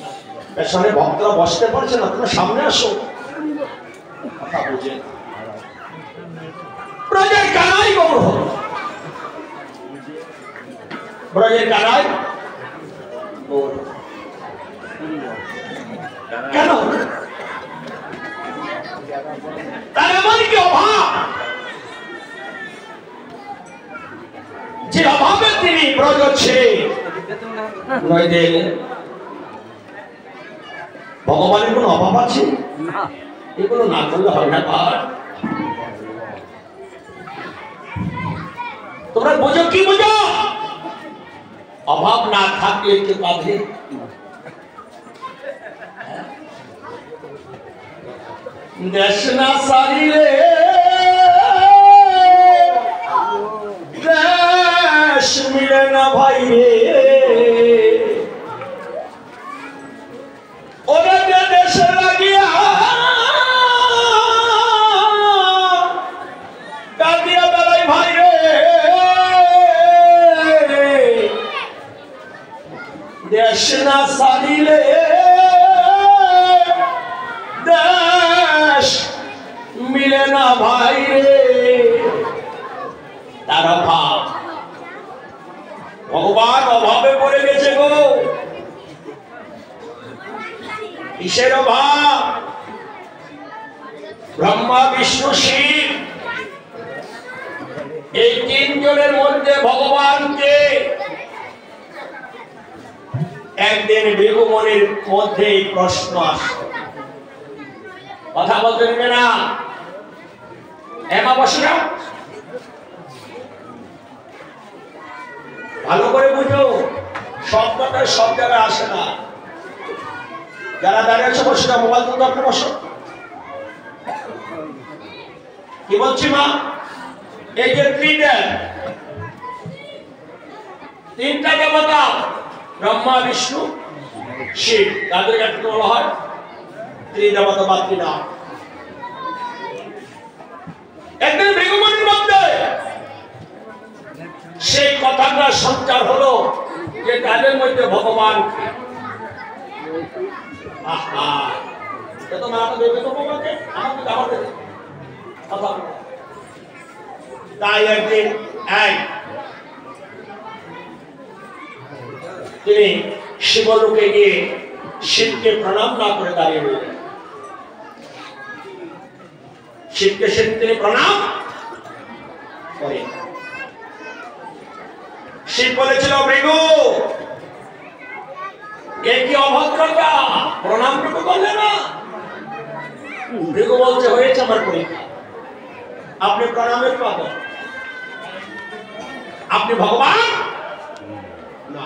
পেছনে ভক্তরা বসতে পারছে না, তোমরা সামনে আসো, কথা বুঝে। ব্রজের কানাই গৌর হল, ব্রজের কানাই গৌর। কেন? তার এমন কি অভাব যে অভাবে তিনি ব্রজ ছেড়ে নইতে এলেন? ভগবানের কোন অভাব আছে? এগুলো না করলে হয় না। তোমরা বোঝো কি বোঝো? অভাব না থাকলে একটু বাধে। দেশ না সারিলে দেশ মিলে না ভাই রে, ওরা যে দেশে লাগিয়া কাঁদিয়া বেড়াই ভাই রে, দেশ না সারিলে দেশ মিলে না ভাই রে। তার অভাব, ভগবান অভাবে পড়ে গেছে গো। কিসের অভাব? ব্রহ্মা বিষ্ণু শিব এই তিনজনের মধ্যে ভগবানকে একদিন ভৃগুমুনির মধ্যে প্রশ্ন আসে, কথা বলতে দেবে না, এমা বসে না, ভালো করে বুঝো, সব কথা সব জায়গায় আসে না। যারা দাঁড়িয়ে আছে বসে না, মোবাইল তুলতে আপনি বসো। কি বলছি মা? এই যে তিনটা দেবতা ব্রহ্মা বিষ্ণু শিব, তাদের একটু বলা হয় ত্রিদেবতা বা ত্রিনাম। একদিন ভৃগুমুনির মধ্যে সেই কথাটা সঞ্চার হলো যে তাদের মধ্যে ভগবান। তাই একদিন তিনি শিবলোকে গিয়ে শিবকে প্রণাম না করে দাঁড়িয়ে রইলেন। শিবকে তিনি প্রণাম করে। শিব বলেছিল, ভৃগু এ কি অভদ্রতা, প্রণামটুকু করলে না? ভৃগু বলছে, হয়েছে আমার পরীক্ষা, আপনি প্রণামের পাগল, আপনি ভগবান না।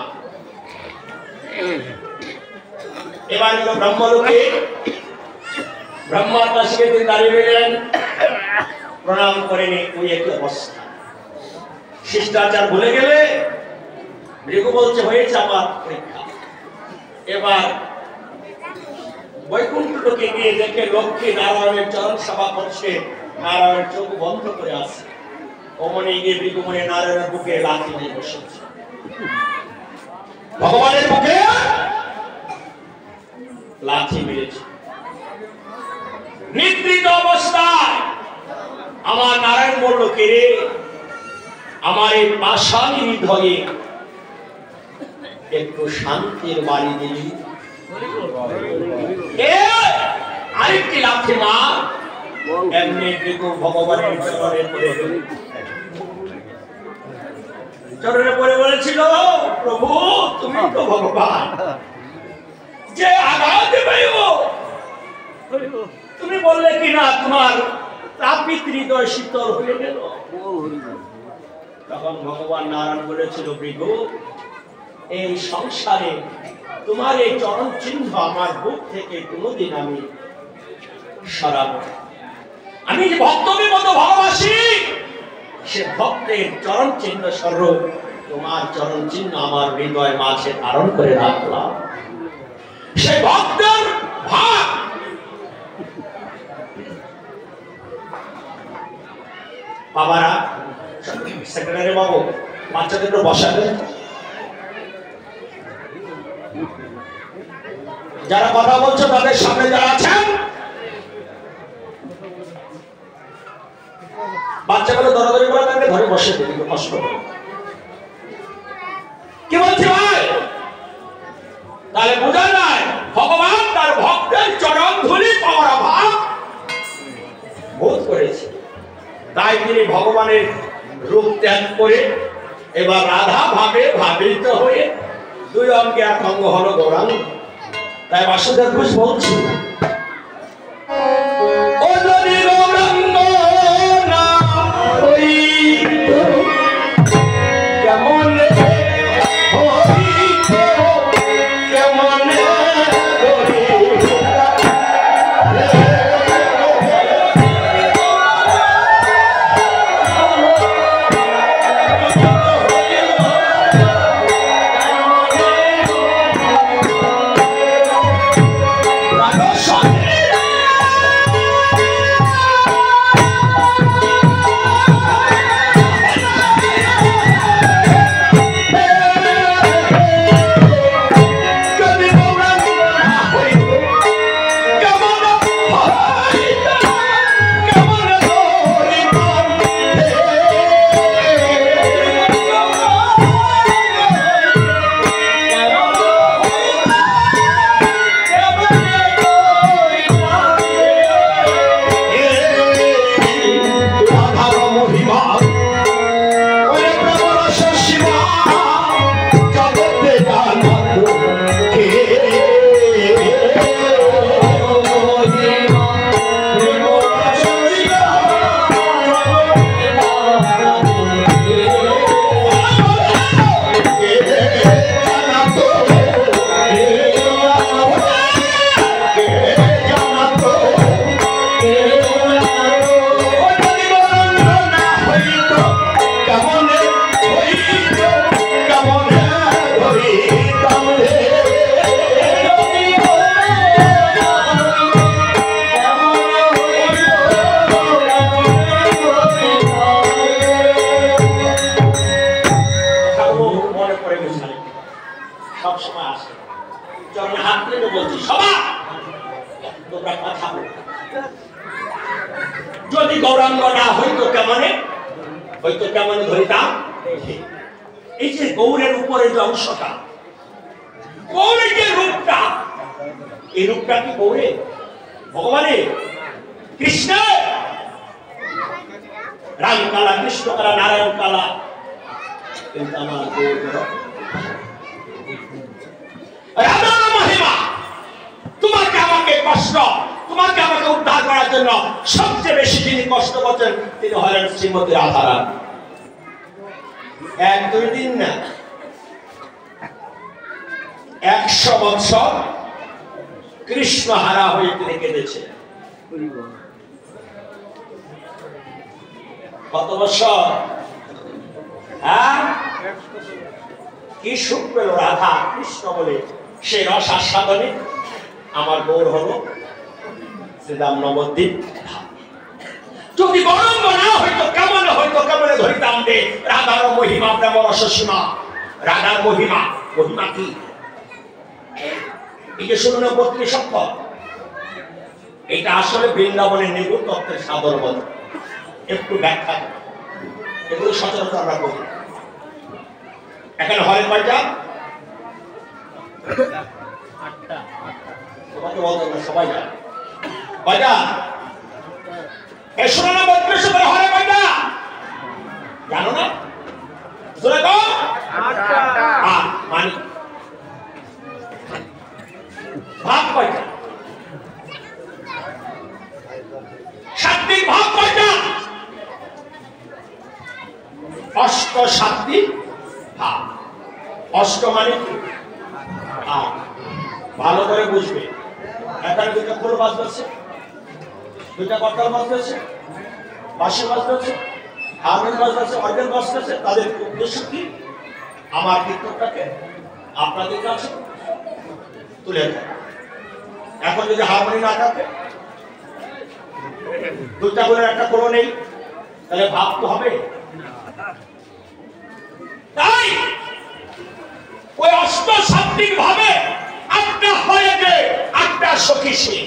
এবার ব্রহ্মলোকে ব্রহ্মার কাছে তিনি দাঁড়িয়ে রইলেন, প্রণাম করেনি। ওই একই অবস্থা, শিষ্টাচার ভুলে গেলে। ভৃগু বলছে, হয়েছে আমার পরীক্ষা। এবার বৈকুণ্ঠ লোকে গিয়ে দেখে লক্ষ্মী নারায়ণের চরণ সেবা করছে, নারায়ণ চোখ বন্ধ করে আছে। অমনি গিয়ে ভৃগুমুনি নারায়ণের বুকে লাথি দিয়ে বসেছে, ভগবানের বুকে লাথি মেরেছে। নিদ্রিত অবস্থায় আমার নারায়ণ বলল, কে রে, আমার এই পাষাণী হৃদয়ে একটু শান্তির বাড়ি দিলি। আরেকটি লাথি মার। এমনি ভগবানের চরণে পড়ে বলেছিল, প্রভু তুমি তো ভগবান, যে আঘাত দেবে তুমি বললে কিনা তোমার তাপিত হৃদয় শীতল হয়ে গেল। তখন ভগবান নারায়ণ বলেছিল, ভৃগু এই সংসারে তোমার এই চরণ চিহ্ন আমার বুক থেকে কোনোদিন আমি সরাবো। আমি যে ভক্তকে মতো ভালোবাসি, সে ভক্তের চরণ চিহ্ন স্বরূপ তোমার চরণ চিহ্ন আমার হৃদয় মাঝে ধারণ করে রাখলাম। সে ভক্তের ভাব বাবারা, সেক্রেটারি বাবু বাচ্চাদের বসাবেন। যারা কথা বলছে তাদের সামনে যারা আছেন বাচ্চাগুলো দরাদরি করে তাকে ধরে বসে দিবি, কষ্ট করে। কি বলছি ভাই? তাহলে বোঝা যায় ভগবান তার ভক্তের চরণ ধুলি পাওয়ার অভাব বোধ করেছে, তাই তিনি ভগবানের রূপ ত্যাগ করে এবার রাধা ভাবে ভাবিত হয়ে দুই অঙ্গে এক অঙ্গ হলো গৌরাঙ্গ। তাই বাসুদেব ঘোষ বলছি, ও যদি গৌরাঙ্গ না হইত কেমন হইত কেমন যদি গৌরাঙ্গ না হইতো কেমনে হইতো কেমনে ধরিতাম। এই যে গৌরের উপরে যে অংশটা, গৌরের যে রূপটা, এই রূপটা কি গৌরে ভগবানের কৃষ্ণ রাম কালা কৃষ্ণ কালা নারায়ণ কালা, কিন্তু আমার রাধার মহিমা তোমাকে আমাকে কষ্ট, তোমাকে আমাকে উদ্ধার করার জন্য সবচেয়ে বেশি যিনি কষ্ট করছেন তিনি হলেন শ্রীমতী রাধারানী। 1-2 দিন না, 100 বছর কৃষ্ণ হারা হয়ে তিনি কেঁদেছে। কত বছর? হ্যাঁ, কি সুখ পেল রাধা কৃষ্ণ বলে সে রস আস্বাদনে। আমার গৌর হলো শ্রীরাম নবদ্বীপ। যদি গৌরাঙ্গ না হইতো কেমন হইতো কেমন ধরিতাম দে রাধার মহিমা প্রেম রসসীমা। রাধার মহিমা, মহিমা কি? এই যে 16 অক্ষর, এটা আসলে বৃন্দাবনের নিগুড় তত্ত্বের সাধন বলে। একটু ব্যাখ্যা, এগুলো সচরাচর আমরা করি। এখানে হলের কয়টা? 8টা। তোমাকে বলতে না, সবাই জানে কয়টা? এই 16 হলে কয়টা জানো না? শুনে তো 8টা। মানে ভাগ কয়টা? সাত্বিক ভাগ কয়টা? অষ্ট সাত্বিক ভাগ। অষ্ট মানে কি? ভালো করে বুঝবে। এখানে 2টা খোল বাজতেছে, 2টা করতাল বাজতেছে, বাঁশি বাজতেছে, হারমোনিয়াম বাজতেছে, অর্গান বাজতেছে। তাদের উদ্দেশ্য কি? আমার কীর্তনটাকে আপনাদের কাছে তুলে দেয়। এখন যদি হারমোনিয়াম না থাকে, 2টা খোলের একটা খোল নেই, তাহলে ভাব তো হবে। তাই ওই অষ্টসাত্ত্বিক ভাবে আটটা হয়ে যে আটটা সখী সে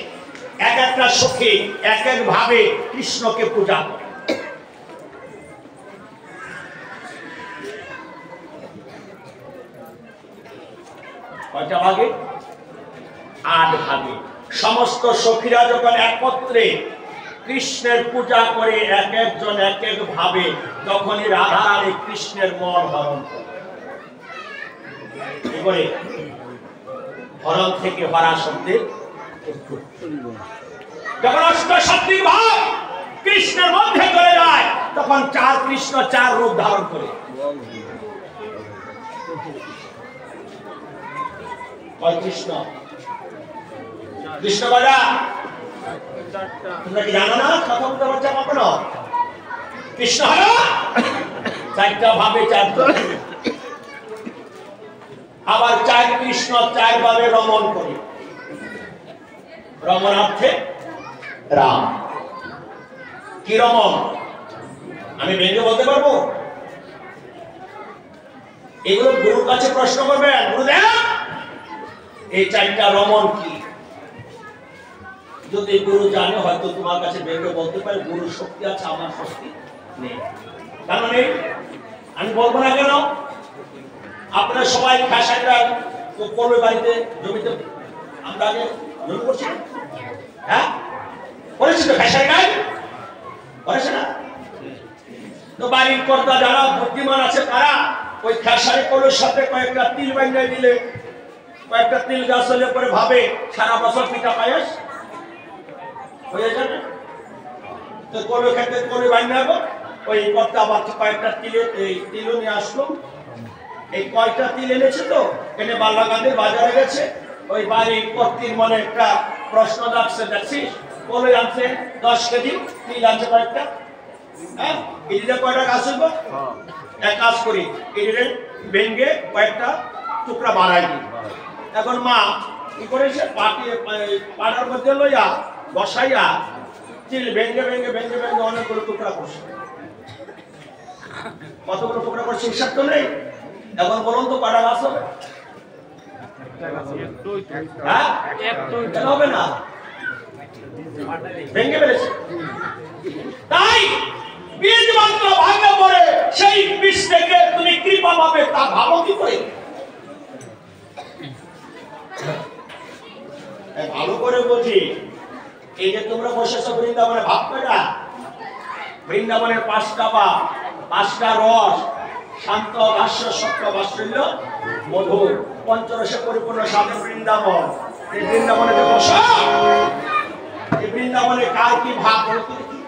এক একটা সখী এক এক ভাবে কৃষ্ণকে পূজা করে। কয়টা ভাগে? 8 ভাগে। সমস্ত সখীরা যখন একত্রে কৃষ্ণের পূজা করে এক একজন এক এক ভাবে, তখনই রাধা রানী কৃষ্ণের মন হরণ করে। হরণ থেকে হরা শব্দে যখন অষ্টসাত্ত্বিক ভাব কৃষ্ণের মধ্যে চলে যায়, তখন 4 কৃষ্ণ 4 রূপ ধারণ করে। কৃষ্ণ কৃষ্ণ বাজা তোমরা কি জানো না? কথা বলতে পারছো কখনো? কৃষ্ণ হলো 4টা ভাবে 4টা, আবার 4 কৃষ্ণ 4 ভাবে রমণ করে। রমণার্থে রাম। কি রমণ? আমি ভেঙে বলতে পারবো? এগুলো গুরুর কাছে প্রশ্ন করবেন, গুরুদেব এই 4টা রমণ কি? যদি গুরু জানে হয়তো তোমার কাছে ভেঙে বলতে পারে গুরুর শক্তি আছে, আমার শক্তি নেই। কেন নেই? আমি বলবো না কেন? আপনারা সবাই খাসাইটা করবে বাড়িতে, জমিতে। আমরা আগে জমি করছি, হ্যাঁ করেছি তো, খাসাই গাই করেছে না? তো বাড়ির কর্তা যারা বুদ্ধিমান আছে তারা ওই খাসাই কলোর সাথে কয়েকটা তিল বানিয়ে দিলে, কয়েকটা তিল গাছ হলে পরে ভাবে সারা বছর পিঠা পায়েস হয়ে যাবে। তো কলো খেতে কলো বানিয়ে নেবো, ওই কর্তা বাচ্চা কয়েকটা তিলে এই তিলও নিয়ে আসলো। এই কয়টা তিল এনেছে তো এনে বাল্লাগান্ধীর বাজারে গেছে, ওই বাড়ির কর্তির মনে একটা প্রশ্ন রাখছে, দেখছিস কলো আনছে 10 কেজি, তিল আনছে কয়েকটা, হ্যাঁ এদিকে কয়টা গাছ হইব? এক কাজ করি, এদিকে ভেঙ্গে কয়েকটা টুকরা বাড়াই দিই। এখন মা কি করেছে, পাড়ার মধ্যে লইয়া বসাইয়া তিল ভেঙ্গে ভেঙ্গে ভেঙ্গে ভেঙ্গে অনেকগুলো টুকরা করছে। কতগুলো টুকরা করছে হিসাব তো নেই। এখন বলুন তো কয়টা গাছ হবে? হ্যাঁ হবে না, ভেঙ্গে ফেলেছে। তাই বীজ মাত্র ভাঙা পড়ে, সেই বীজ থেকে তুমি কৃপা পাবে তা ভাবো কি করে? ভালো করে বুঝি, এই যে তোমরা বসেছো বৃন্দাবনে, ভাববে না বৃন্দাবনের 5টা বা 5টা রস, শান্ত ভাষ্য সত্য বাৎসল্য মধুর পঞ্চরসে পরিপূর্ণ স্বাদের বৃন্দাবন। এই বৃন্দাবনে যে বসা, এই বৃন্দাবনে কার কি ভাব বলতে দেখি?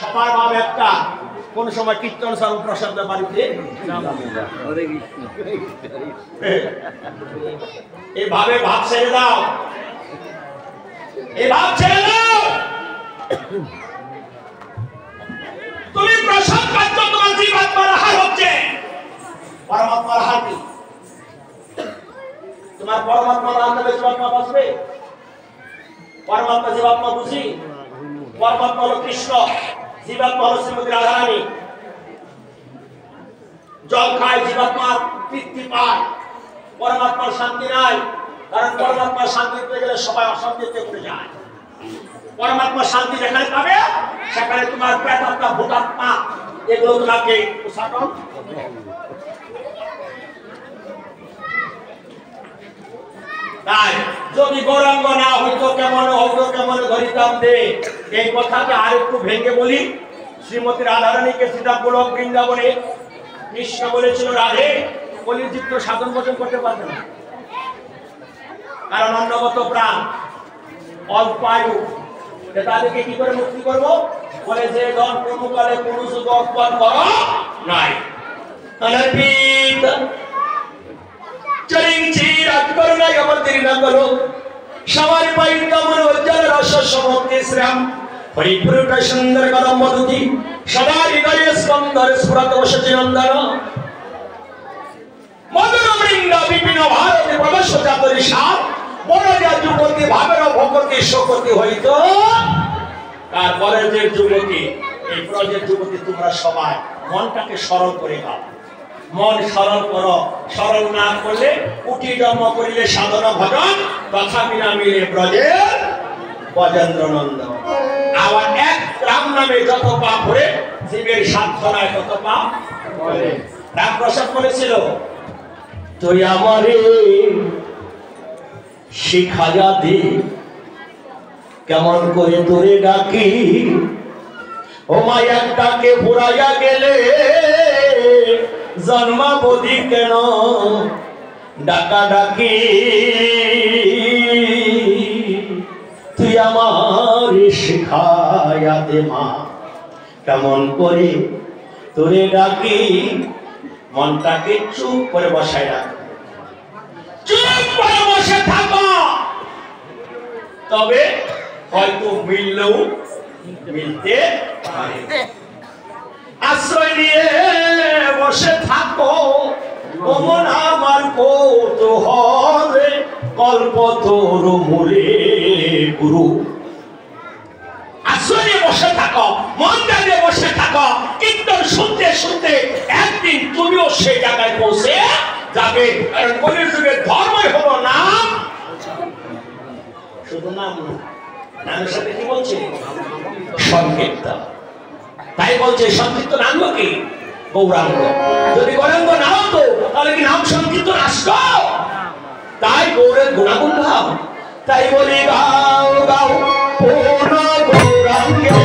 সবার ভাব একটা, কোন সময় কীর্তন সারু প্রসাদ বাড়িতে এই ভাবে ভাব ছেড়ে দাও, এই ভাব ছেড়ে দাও। তুমি প্রসাদ পাচ্ছ, তোমার জীবাত্মার আহার হচ্ছে। পরমাত্মার আহার কি? তোমার পরমাত্মার আহার জীবাত্মা বাঁচবে। পরমাত্মা জীবাত্মা বুঝি, পরমাত্মা হলো কৃষ্ণ, জীবাত্মা হলো শ্রীমতী রাধা রানী। জল খায় জীবাত্মার তৃপ্তি পায়, পরমাত্মার শান্তি নাই। কারণ পরমাত্মার শান্তি পেতে গেলে সবাই অশান্তিতে পড়ে যায়। পরমাত্মা শান্তি যেখানে পাবে সেখানে তোমার প্রেতাত্মা ভূতাত্মা এগুলো তোমাকে উৎসাটন। তাই যদি গৌরাঙ্গ না হইতো কেমন হইতো কেমন ধরিতাম দে, এই কথাটা আর একটু ভেঙে বলি। শ্রীমতী রাধারানীকে সীতাকুলক বৃন্দাবনে কৃষ্ণ বলেছিল, রাধে কলিযুক্ত সাধন ভোজন করতে পারবে না, কারণ অন্নগত প্রাণ অল্প আয়ু। তাদেরকে কি করে মুক্তি করবো? বলে যে জন কোন কালে কোন যুগ অর্পণ কর নাই, অনর্পিত চরিঞ্চি রাত করো নাই অবতীর না করো, সবার পাই কামন উজ্জ্বল রস সমুক্তি শ্রাম হরিপুরুষ সুন্দর কদম মধুতি সদা হৃদয়ে স্কন্দর স্ফুরত বসতি নন্দন মদন বৃন্দ বিপিন ভারতে প্রবেশ চাতরি সাত বড় যা যুবতী ভাবের ভগবতী শোকতী হইত। তারপরে যে যুবতী, এই প্রজের যুবতী তোমরা সবাই মনটাকে স্মরণ করে দাও। মন সরল করো, সরল না করলে উঠি জন্ম করিলে সাধনা ভজন তথাপি না মিলে ব্রজের ব্রজেন্দ্র নন্দ। আবার এক রাম নামে যত পাপ হয়ে জীবের সাধনায় তত পাপ করে। রাম প্রসাদ বলেছিল, তুই আমারে শিখাইয়া দে কেমন করে তোরে ডাকি, ও মায়ার ডাকে পুরাইয়া গেলে জন্মাবধি কেন ডাকা ডাকি, তুই আমার শিখাইয়া দে মা কেমন করে তোরে ডাকি। মনটাকে চুপ করে বসায় রাখ, চুপ করে বসে থাকো, তবে হয়তো মিললেও মিলতে পারে। আশ্রয় নিয়ে বসে থাকো, ওমন আমার কৌতূহল কল্পতরু মূলে গুরু। আশ্রয় নিয়ে বসে থাকো, মন দিয়ে বসে থাকো, কীর্তন শুনতে শুনতে একদিন তুমিও সেই জায়গায় পৌঁছে যাবে। কারণ কলিযুগের ধর্মই হলো নাম, শুধু নাম না, নামের সাথে কি বলছে সংকীর্তন। তাই বলছে সংকীর্তন আঙ্গ কি গৌরাঙ্গ। যদি গৌরাঙ্গ না হতো তাহলে কি নাম সংকীর্তন আসতো? তাই গৌরের গুণাগুণ গাও। তাই বলি গাও গাও পূর্ণ গৌরাঙ্গের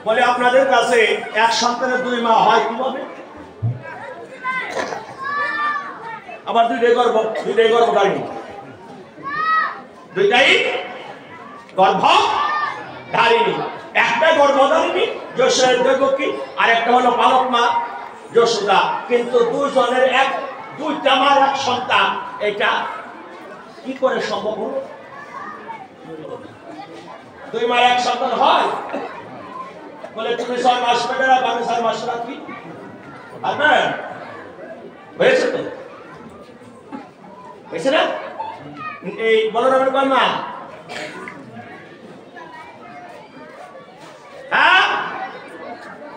বলে আপনাদের কাছে এক সন্তানের 2 মা হয় কিভাবে? আবার দুইটাই গর্ভধারিণী, দুইটাই গর্ভধারিণী। একটা গর্ভধারিণী যশোরের দেবকী, আর একটা হলো পালক মা যশোদা। কিন্তু দুইজনের দুইটা মার এক সন্তান, এটা কি করে সম্ভব হলো? 2 মার এক সন্তান হয়? বলে তুমি 6 মাস পেটে রাখ, আমি 6 মাস রাখি। আর না হয়েছে তো, হয়েছে না? এই বলরামের কয় মা? হ্যাঁ,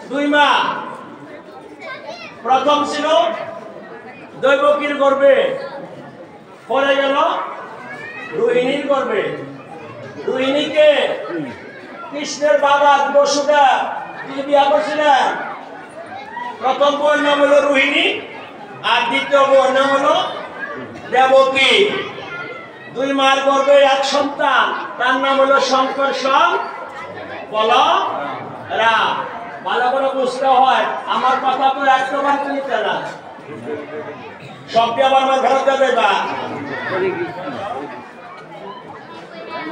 2 মা। প্রথম ছিল দৈবকীর গর্ভে, পরে গেল রোহিণীর গর্ভে। রোহিণীকে কৃষ্ণের বাবা বসুদা তিনি বিয়া করছিলেন। প্রথম বউর নাম হলো রোহিণী, আর দ্বিতীয় বউর নাম হলো দেবকী। 2 মার গর্ভে এক সন্তান, তার নাম হলো শঙ্কর বলরাম। ভালো করে বুঝতে হয়, আমার কথা তো একবার নিতে না, সবটি আবার আমার ঘরে যাবে বা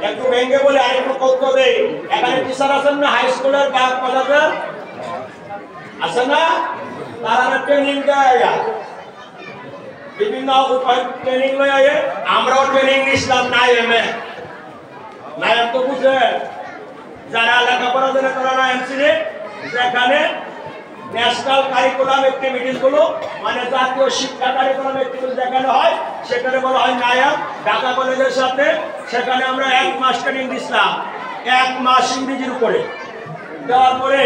একটু ভেঙে বলে আরেকটু করতে দেই। এখানে টিচার আছেন না হাই স্কুলের বা কলেজের আছে না, তারা ট্রেনিং দেয়, বিভিন্ন ট্রেনিং লয়ে আমরাও ট্রেনিং নিছিলাম নাইএমে। নাইএম তো বুঝে যারা লেখাপড়া জন্য করা না এমসিরে, যেখানে ন্যাশনাল কারিকুলাম অ্যাক্টিভিটিস গুলো মানে জাতীয় শিক্ষা কারিকুলাম অ্যাক্টিভিটিস দেখানো হয়, সেখানে বলা হয় নাইএম। ঢাকা কলেজের সাথে সেখানে আমরা 1 মাস ট্রেনিং দিছিলাম, 1 মাস ইংরেজির উপরে দেওয়ার পরে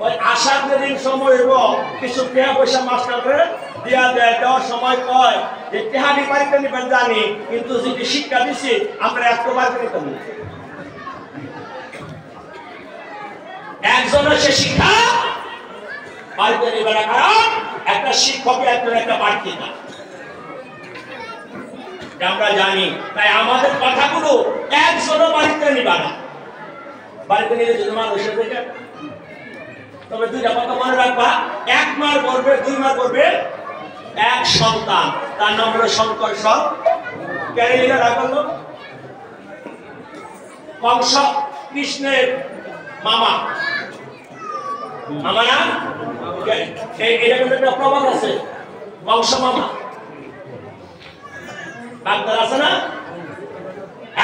ওই আসার যেদিন সময় হইব কিছু টাকা পয়সা মাস্টার করে দিয়া দেয়, দেওয়ার সময় কয় যে টেহানি বাড়িতে নিবেন জানি, কিন্তু যদি শিক্ষা দিছি আমরা একবার নিতে পারি। একজনের সে শিক্ষা বাড়িতে নিবে না, কারণ একটা শিক্ষকের একজন একটা বাড়তি না, আমরা জানি। তাই আমাদের কথাগুলো একজনও বাড়িতে নিবা না, বাড়িতে নিলে যদি মানুষের দেখে। তবে দুইটা কথা মনে রাখবা, 1 মাস করবে 2 মাস করবে এক সন্তান, তার নাম হলো শঙ্কর সব ক্যারিলিরা রাখলো। কংস কৃষ্ণের মামা, মামা না এটা কিন্তু একটা প্রবাদ আছে, কংস মামা বাগদার আছে না,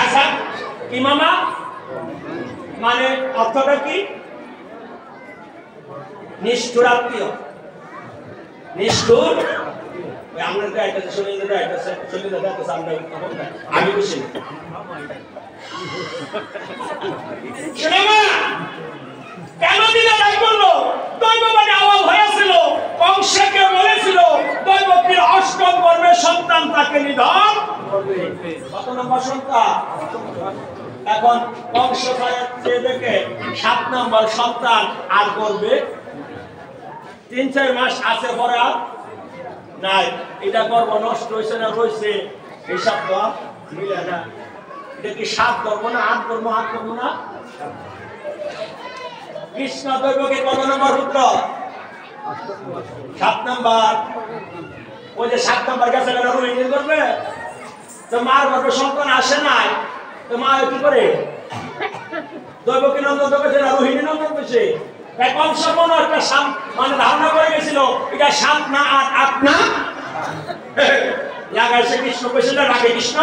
আচ্ছা কি মামা মানে অর্থটা কি? নিষ্ঠুর আত্মীয়, নিষ্ঠুর। আমরা আমি বুঝি কেন দিলে তাই বললো? দৈববাণী আওয়াজ হয়েছিল, কংসকে বলেছিল দৈবকীর অষ্টম পর্বে সন্তান তাকে নিধন করবে। কত নম্বর সন্তান? এখন কংস দেখে 7 নম্বর সন্তান আর করবে 3-4 মাস আছে পড়া নাই। এটা গর্ব নষ্ট হয়েছে না রয়েছে হিসাব তো মিলে না। এটা কি 7 ধর্ম না 8 ধর্ম? 8 ধর্ম না। কৃষ্ণ দৈবকে কত নম্বর পুত্র? 7 নম্বর। ওই যে 7 নম্বর গেছে কেন রোহিণী করবে? তো মার গর্ভে সন্তান আসে নাই, তো মা কি করে? দৈবকী নন্দন করেছে না রোহিণী নন্দন করেছে? কংস মনে একটা মানে ধারণা করে গেছিল এটা 7 না 8 না লাগাইছে কৃষ্ণ কইছিল রাগে কৃষ্ণ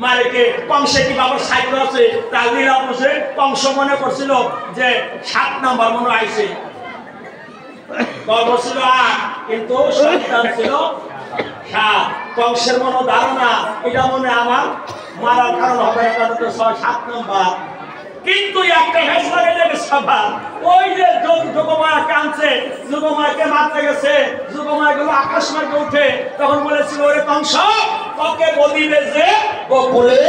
মারেকে। কংসে কি বাবার সাহিত্য আছে তার লীলা বুঝে কংস মনে করছিল যে 7 নাম্বার মনে আইছে, গর্ভ ছিল 8 কিন্তু সন্তান ছিল 7। কংসের মনে ধারণা এটা মনে আমার মারার কারণ হবে, এটা তো 7 নাম্বার। কিন্তু একটা ফেসলা গেলে সভা ওই যে যোগমায়া কাঁদছে, যোগমায়াকে মারতে গেছে, যোগমায়া গুলো আকাশ মার্গে উঠে তখন বলেছিল ওরে কংস তোকে বলিবে যে গোকুলে,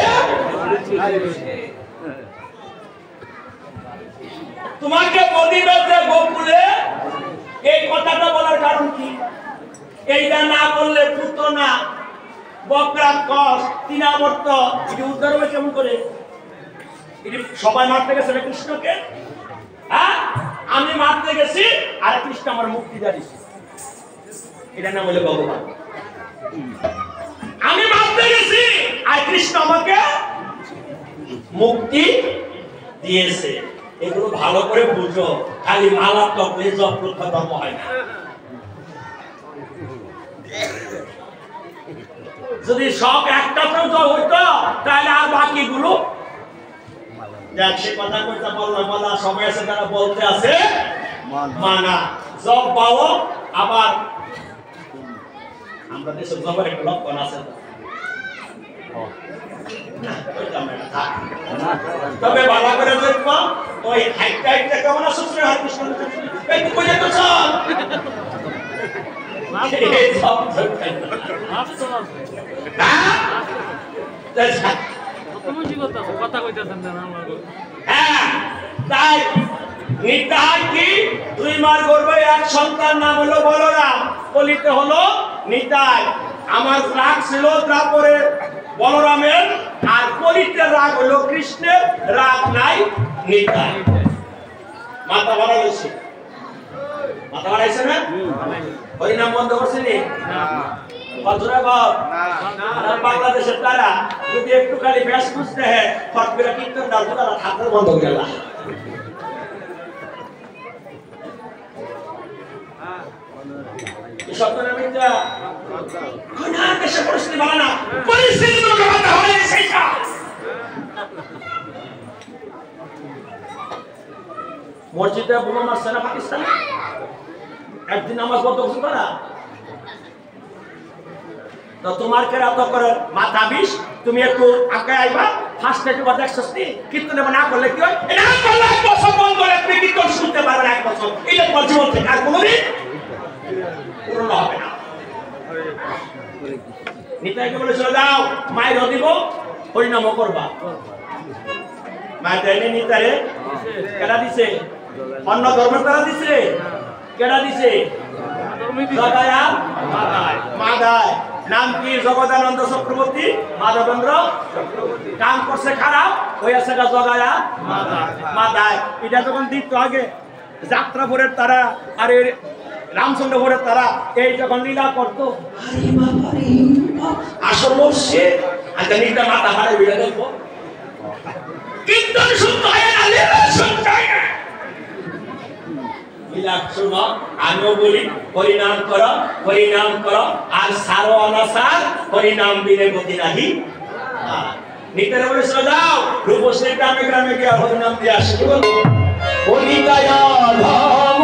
তোমাকে বলিবে যে গোকুলে। এই কথাটা বলার কারণ কি? এইটা না বললে পুত্র না বকরা কস তিনাবর্ত এটি উদ্ধার হবে কেমন করে? সবাই মারতে গেছে কৃষ্ণকে, হ্যাঁ আমি মারতে গেছি আর কৃষ্ণ আমার মুক্তি দিয়েছে, এটা না বলে ভগবান। আমি মারতে গেছি আর কৃষ্ণ আমাকে মুক্তি দিয়েছে। এগুলো ভালো করে বুঝো, খালি মালাত্মক ধর্ম হয় না। যদি সব একটা হইতো তাহলে আর বাকিগুলো দেখ সে কথা কইতা বললাম বলা সময় আছে তারা বলতে আছে মানা জব পাও। আবার আমরা দেশে জবের একটা লক্ষণ আছে, তবে ভালো করে দেখবো ওই হাইটটা হাইটটা কেমন আছে শ্রী হরিকৃষ্ণ এই তো কইলে তো চল কথা কইতেছেন না আমার। হ্যাঁ তাই নিতাই কি 2 মাস গর্ভে এক সন্তান নাম হলো বলরাম, বলিতে হলো নিতাই। আমার রাগ ছিল তারপরে বলরামের, আর কলিতের রাগ হলো কৃষ্ণের, রাগ নাই নিতাই। মাথা বাড়াইছে, মাথা বাড়াইছে না? হরিনাম বন্ধ করছে নি? বাংলাদেশের তারা যদি একটু খালি ব্যাস বুঝতে হয় ফট করে কীর্তন ডালবো তারা ঠাকুর বন্ধ করে গেল। মসজিদে বোমা মারছে না পাকিস্তান, একদিন নামাজ বন্ধ করছে তারা। তো তোমার কেরা তো করে মাথা বিষ, তুমি একটু আগে আইবা ফার্স্ট একটু দেখছস নি কীর্তন না করলে কি হয়? এটা করলে এক বছর বন্ধ করে তুমি কীর্তন শুনতে পারবে না, এক বছর। এটা তোমার জীবন থেকে আর কোনোদিন পূর্ণ হবে না। নিতাইকে বলে চলে যাও, মায়ের দিব হরিনামও করবা। মায়ের দেয়নি নিতারে, কেডা দিছে? অন্য ধর্মের তারা দিছে, কেডা দিছে? জগায়া মাদায়। নাম কি? জগদানন্দ চক্রবর্তী, মাধবেন্দ্র চক্রবর্তী। কাম করছে খারাপ, হইয়াছে জগায়া মাদায়। এটা যখন দিত আগে যাত্রাপুরের তারা আর রামচন্দ্রপুরের তারা এই যখন লীলা করতো, আসল বসছে আচ্ছা নিটা মাথা হারে বেড়ে দেখবো কীর্তন শুনতে হয় না, লীলা শুনতে হয় না। লীলা শুনো, আমিও বলি হরিনাম করো, হরিনাম করো, আর সারো অনাসার হরিনাম বিনে গতি নাহি। নিতের বলে চলে যাও, রূপশ্রী গ্রামে গ্রামে গিয়ে হরিনাম দিয়ে আসে। কি বলবো? হরিদয়া ধাম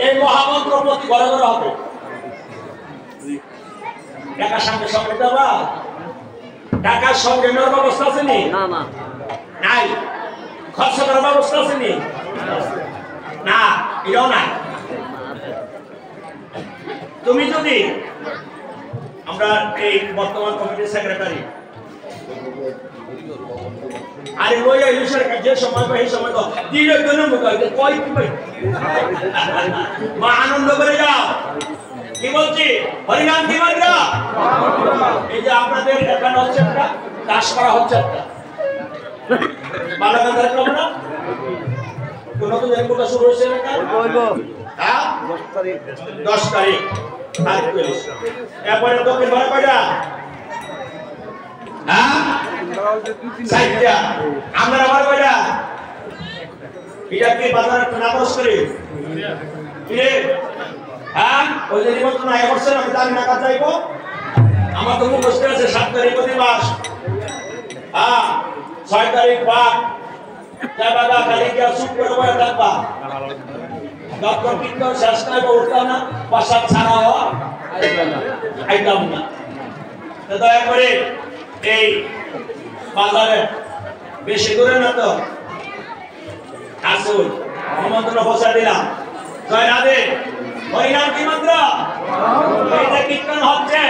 এই মহামন্ত্র প্রতি ঘরে ঘরে হবে। টাকার সঙ্গে সঙ্গে দেবা, টাকার সঙ্গে নেওয়ার ব্যবস্থা আছে নি? নাই। খরচ করার ব্যবস্থা আছে নি? না, এটাও নাই। তুমি যদি আমরা এই বর্তমান কমিটির সেক্রেটারি আরে ওই ইলিশের যে সময় পাই এই সময় তো দিনের জন্য মুখাইতে কই কি পাই মা আনন্দ করে যাও। কি বলছি? হরিনাম কি বলরা? এই যে আপনাদের এখানে হচ্ছে একটা চাষ করা হচ্ছে, একটা বালাগান্ধার কম না নতুন রিপোর্টটা শুরু হয়েছে না হ্যাঁ 10 তারিখ এরপরে দক্ষিণ ভারত কয়টা হ্যাঁ সাইডটা আমরা আবার কয়টা এটা কি বাজার নাকচ করে কি রে হ্যাঁ ওই যে নিমন্ত্রণ আয় করছেন আমি জানি না কাজ যাইবো আমার তো মুখস্থ আছে 7 তারিখ প্রতিমাস হ্যাঁ 6 তারিখ বাদ যাবাদা খালি কি সুপ করে বসে থাকবা ডক্টর কিন্তু শেষ করে উঠতা না বাসা ছাড়া হওয়া আইতাম না তো দয়া করে এই বাজারে বেশি দূরে না তো আসুন নিমন্ত্রণ পৌঁছা দিলাম জয় রাধে হরিনাম কি মন্ত্র এইটা কীর্তন হচ্ছে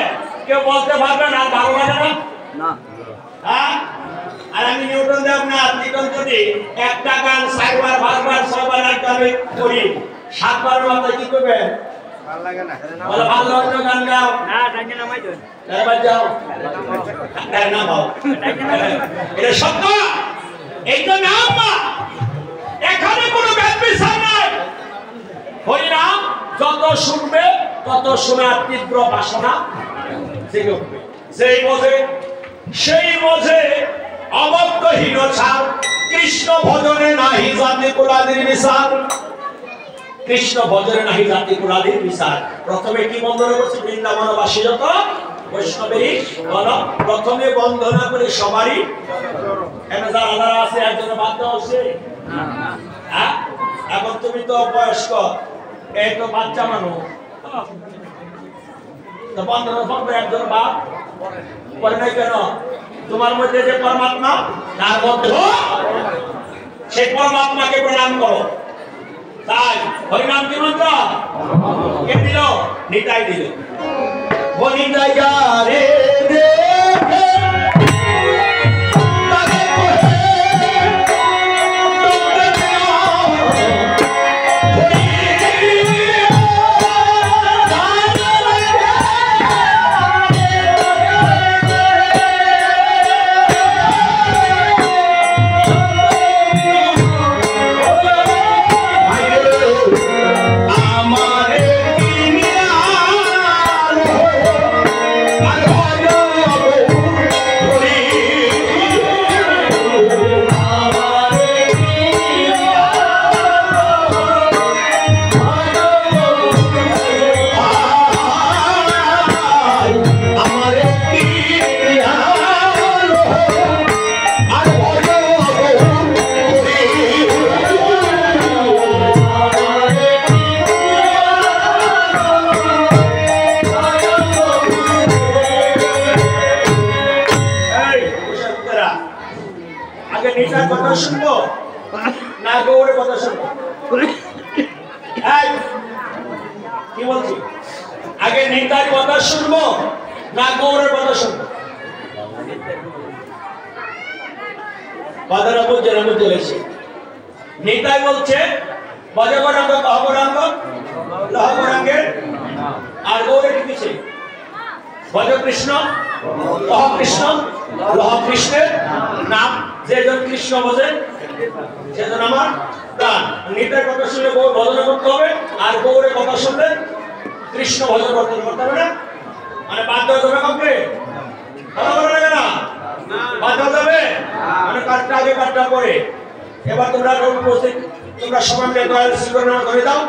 কেউ বলতে পারবে না ভালো লাগে না হ্যাঁ আর আমি নিউটন দেব না কীর্তন যদি একটা গান 4 বার 5 বার 6 বার আমি করি 7 বার মতো কি করবে ভালো লাগে না বলে ভালো অন্য গান গাও না টাইনে নামাই দাও এবার যাও টাইনে নামাও এটা সত্য এইটা নাম এখানে কোনো ব্যাপার বিষয় নাই হরিনাম যত শুনবে তত শোনার তীব্র বাসনা জেগে উঠবে সেই বোঝে অবক্তহীন ছাড় কৃষ্ণ ভজনে নাহি জাতি কুলাদির বিচার কৃষ্ণ ভজনে নাহি জাতি কুলাদির বিচার প্রথমে কি বন্দনা করছে বৃন্দাবনবাসী যত বৈষ্ণবেরই বল প্রথমে বন্দনা করে সবারই এখানে যারা আছে একজন বাদ দেওয়া হচ্ছে হ্যাঁ এখন তুমি তো বয়স্ক এই তো বাচ্চা মানুষ তো বন্দনা করবে একজন বাপ পরে নাই কেন তোমার মধ্যে যে পরমাত্মা তার মধ্যে সেই পরমাত্মাকে প্রণাম করো তাই হরিনাম কি মন্ত্র কে দিল নিতাই দিল ও নিতাই রে শুনবো না গৌরের কথা শুনবো কি বলছি আগে নিতাই কথা শুনবো না গৌরের কথা শুনবো বাজারা বুঝে না বুঝে গেছি নিতাই বলছে বজগরাঙ্গ কহগরাঙ্গ লহগরাঙ্গের আর গৌরের কিছু ভজ কৃষ্ণ কহ কৃষ্ণ লহ কৃষ্ণের নাম যেজন কৃষ্ণ বোঝে সেজন আমার প্রাণ নিতাই কথা শুনলে গৌর ভজন করতে হবে আর গৌরের কথা শুনলে কৃষ্ণ ভজন করতে হবে না মানে বাধ্য হতে হবে কাউকে ভালো করে লাগে না বাধ্য হতে হবে মানে কাজটা আগে কাজটা পরে এবার তোমরা উপস্থিত তোমরা সবাই মিলে দয়াল শিবনাম ধরে দাও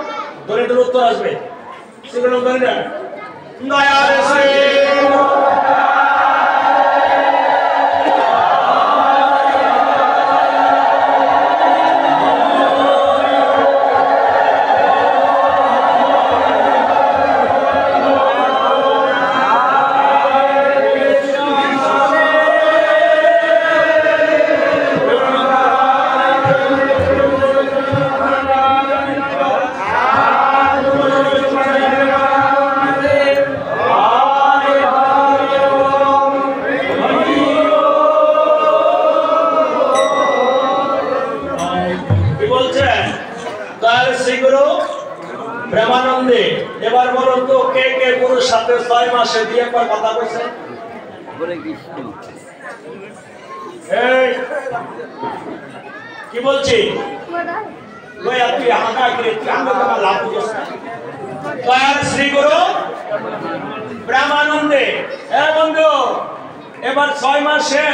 ধরে তোর উত্তর আসবে শিবনাম ধরে দাও দয়াল শ্রী প্রেমানন্দে এবার বলুন তো কে কে গুরুর সাথে 6 মাসে বিয়ে করার কথা কইছে বলে কৃষ্ণ এই কি বলছি দয়া তুই হাঁটা করে তুই আমাকে আমার লাভ বুঝিস না দয়ার শ্রী গুরু ব্রহ্মানন্দে বন্ধু এবার 6 মাসে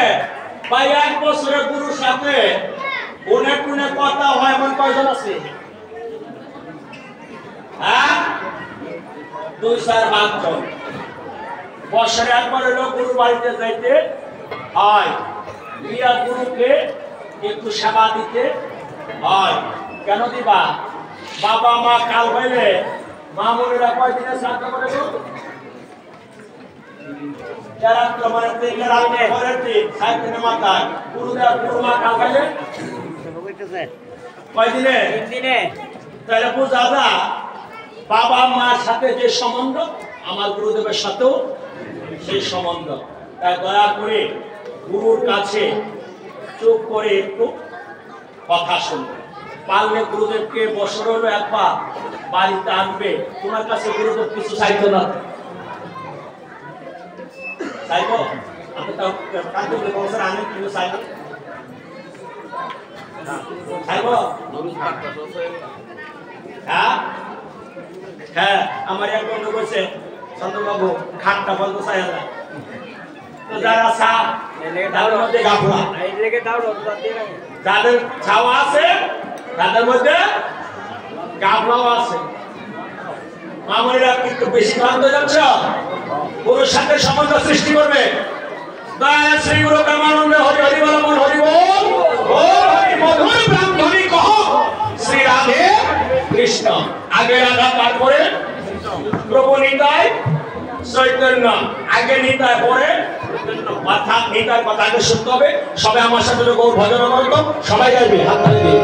বা 1 বছরে গুরুর সাথে অনেক অনেক কথা হয় এমন কয়জন আছে হ্যাঁ 2-4 জন বছরে একবার হলো গুরু বাড়িতে যাইতে হয় গিয়া গুরুকে একটু সেবা দিতে হয় কেন দিবা বাবা মা কাল হইলে মামুনিরা কয়দিনে শ্রাদ্ধ করে গো যারা তোমার ঘরের দিন 7 দিনের মাথায় গুরুদেব গুরুমা কাল হইলে কয়দিনে 3 দিনে তাহলে বুঝা যা বাবা মার সাথে যে সম্বন্ধ আমার গুরুদেবের সাথেও সেই সম্বন্ধ তাই দয়া করে গুরুর কাছে চুপ করে একটু কথা শুনবে পারলে গুরুদেবকে বছর হলো একবার বাড়িতে আনবে তোমার কাছে গুরুদেব কিছু চাইতো না চাইবো আমি তো কালকে বছর আনে কিছু চাইবো চাইবো হ্যাঁ হ্যাঁ আমার এক বন্ধু বলছে চন্দ্রবাবু খাটটা বলতো চাই না তো যারা চা তাদের মধ্যে গাফলা যাদের ছাওয়া আছে তাদের মধ্যে গাফলাও আছে মামুনিরা কিন্তু বেশি ক্লান্ত যাচ্ছ গুরুর সাথে সম্বন্ধ সৃষ্টি করবে দয়া শ্রী গুরু ব্রহ্মানন্দে হরি হরি বল মন হরি বল ও হরি মধুর ব্রাহ্মণী কহ শ্রী রাধে কৃষ্ণ আগে রাধা তারপরে প্রভু নিতাই চৈতন্য আগে নিতাই পরে অর্থাৎ নিতাই কথা আগে শুনতে হবে সবাই আমার সাথে গৌর ভজন করতো সবাই গাইবে হাত তালি দিয়ে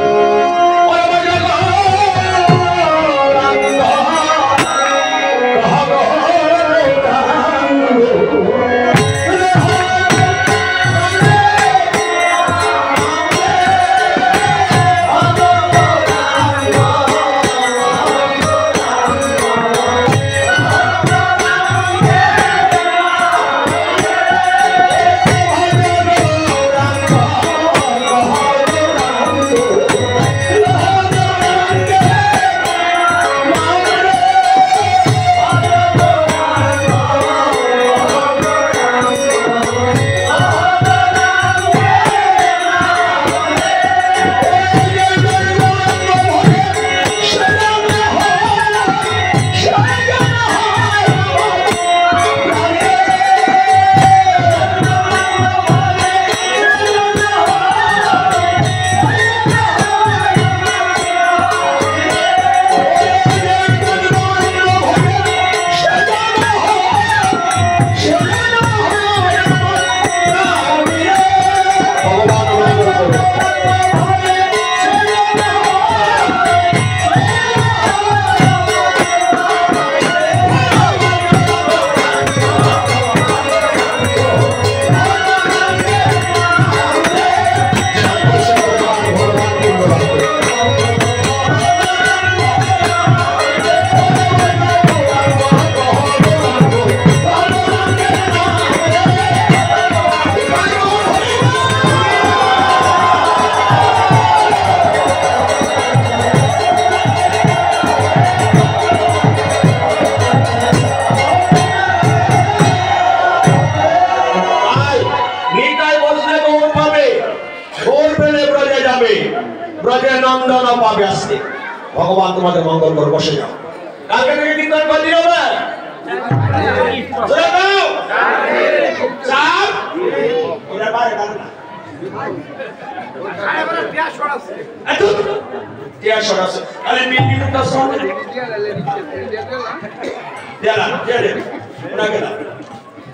ভগবান তোমাদের মঙ্গল করে বসে যাও কালকে থেকে কীর্তন করতে হবে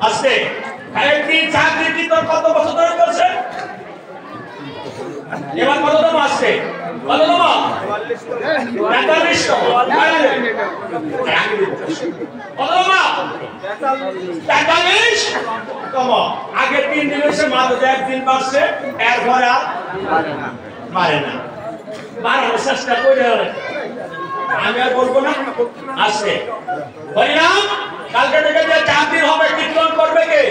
আজকে কত বছর ধরে করছে এবার কত দাম আসছে কত দাম 45 আগে 3 দিন এসে মাত্র একদিন বাড়ছে এরপরে আর মারে না মারার চেষ্টা করে আমি আর বলবো না আসছে হরিনাম কালকে থেকে যে 4 দিন হবে কীর্তন করবে কে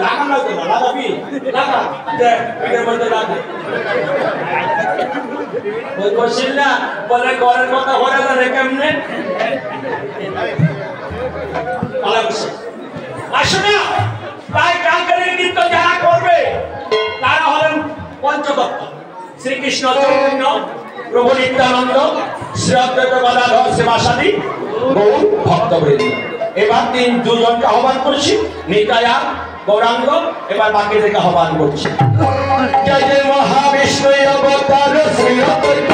লাগান না তো না লাগাবি লাগা দেখ এর মধ্যে লাগা ওই বসিল না বলে ঘরের কথা ঘরে না কেমনে আলাদা আসলে তাই কালকের নৃত্য যারা করবে তারা হলেন পঞ্চতত্ত্ব শ্রীকৃষ্ণ চৈতন্য প্রভু নিত্যানন্দ শ্রী অদ্বৈত গদাধর সেবাসাদী গৌর ভক্তবৃন্দ। এবার দুজনকে আহ্বান করছি নিতায়া গৌরাঙ্গ, এবার বাকিদেরকে আহ্বান করছি। জয় জয় মহাবিষ্ণু অবতার শ্রী অদ্বৈত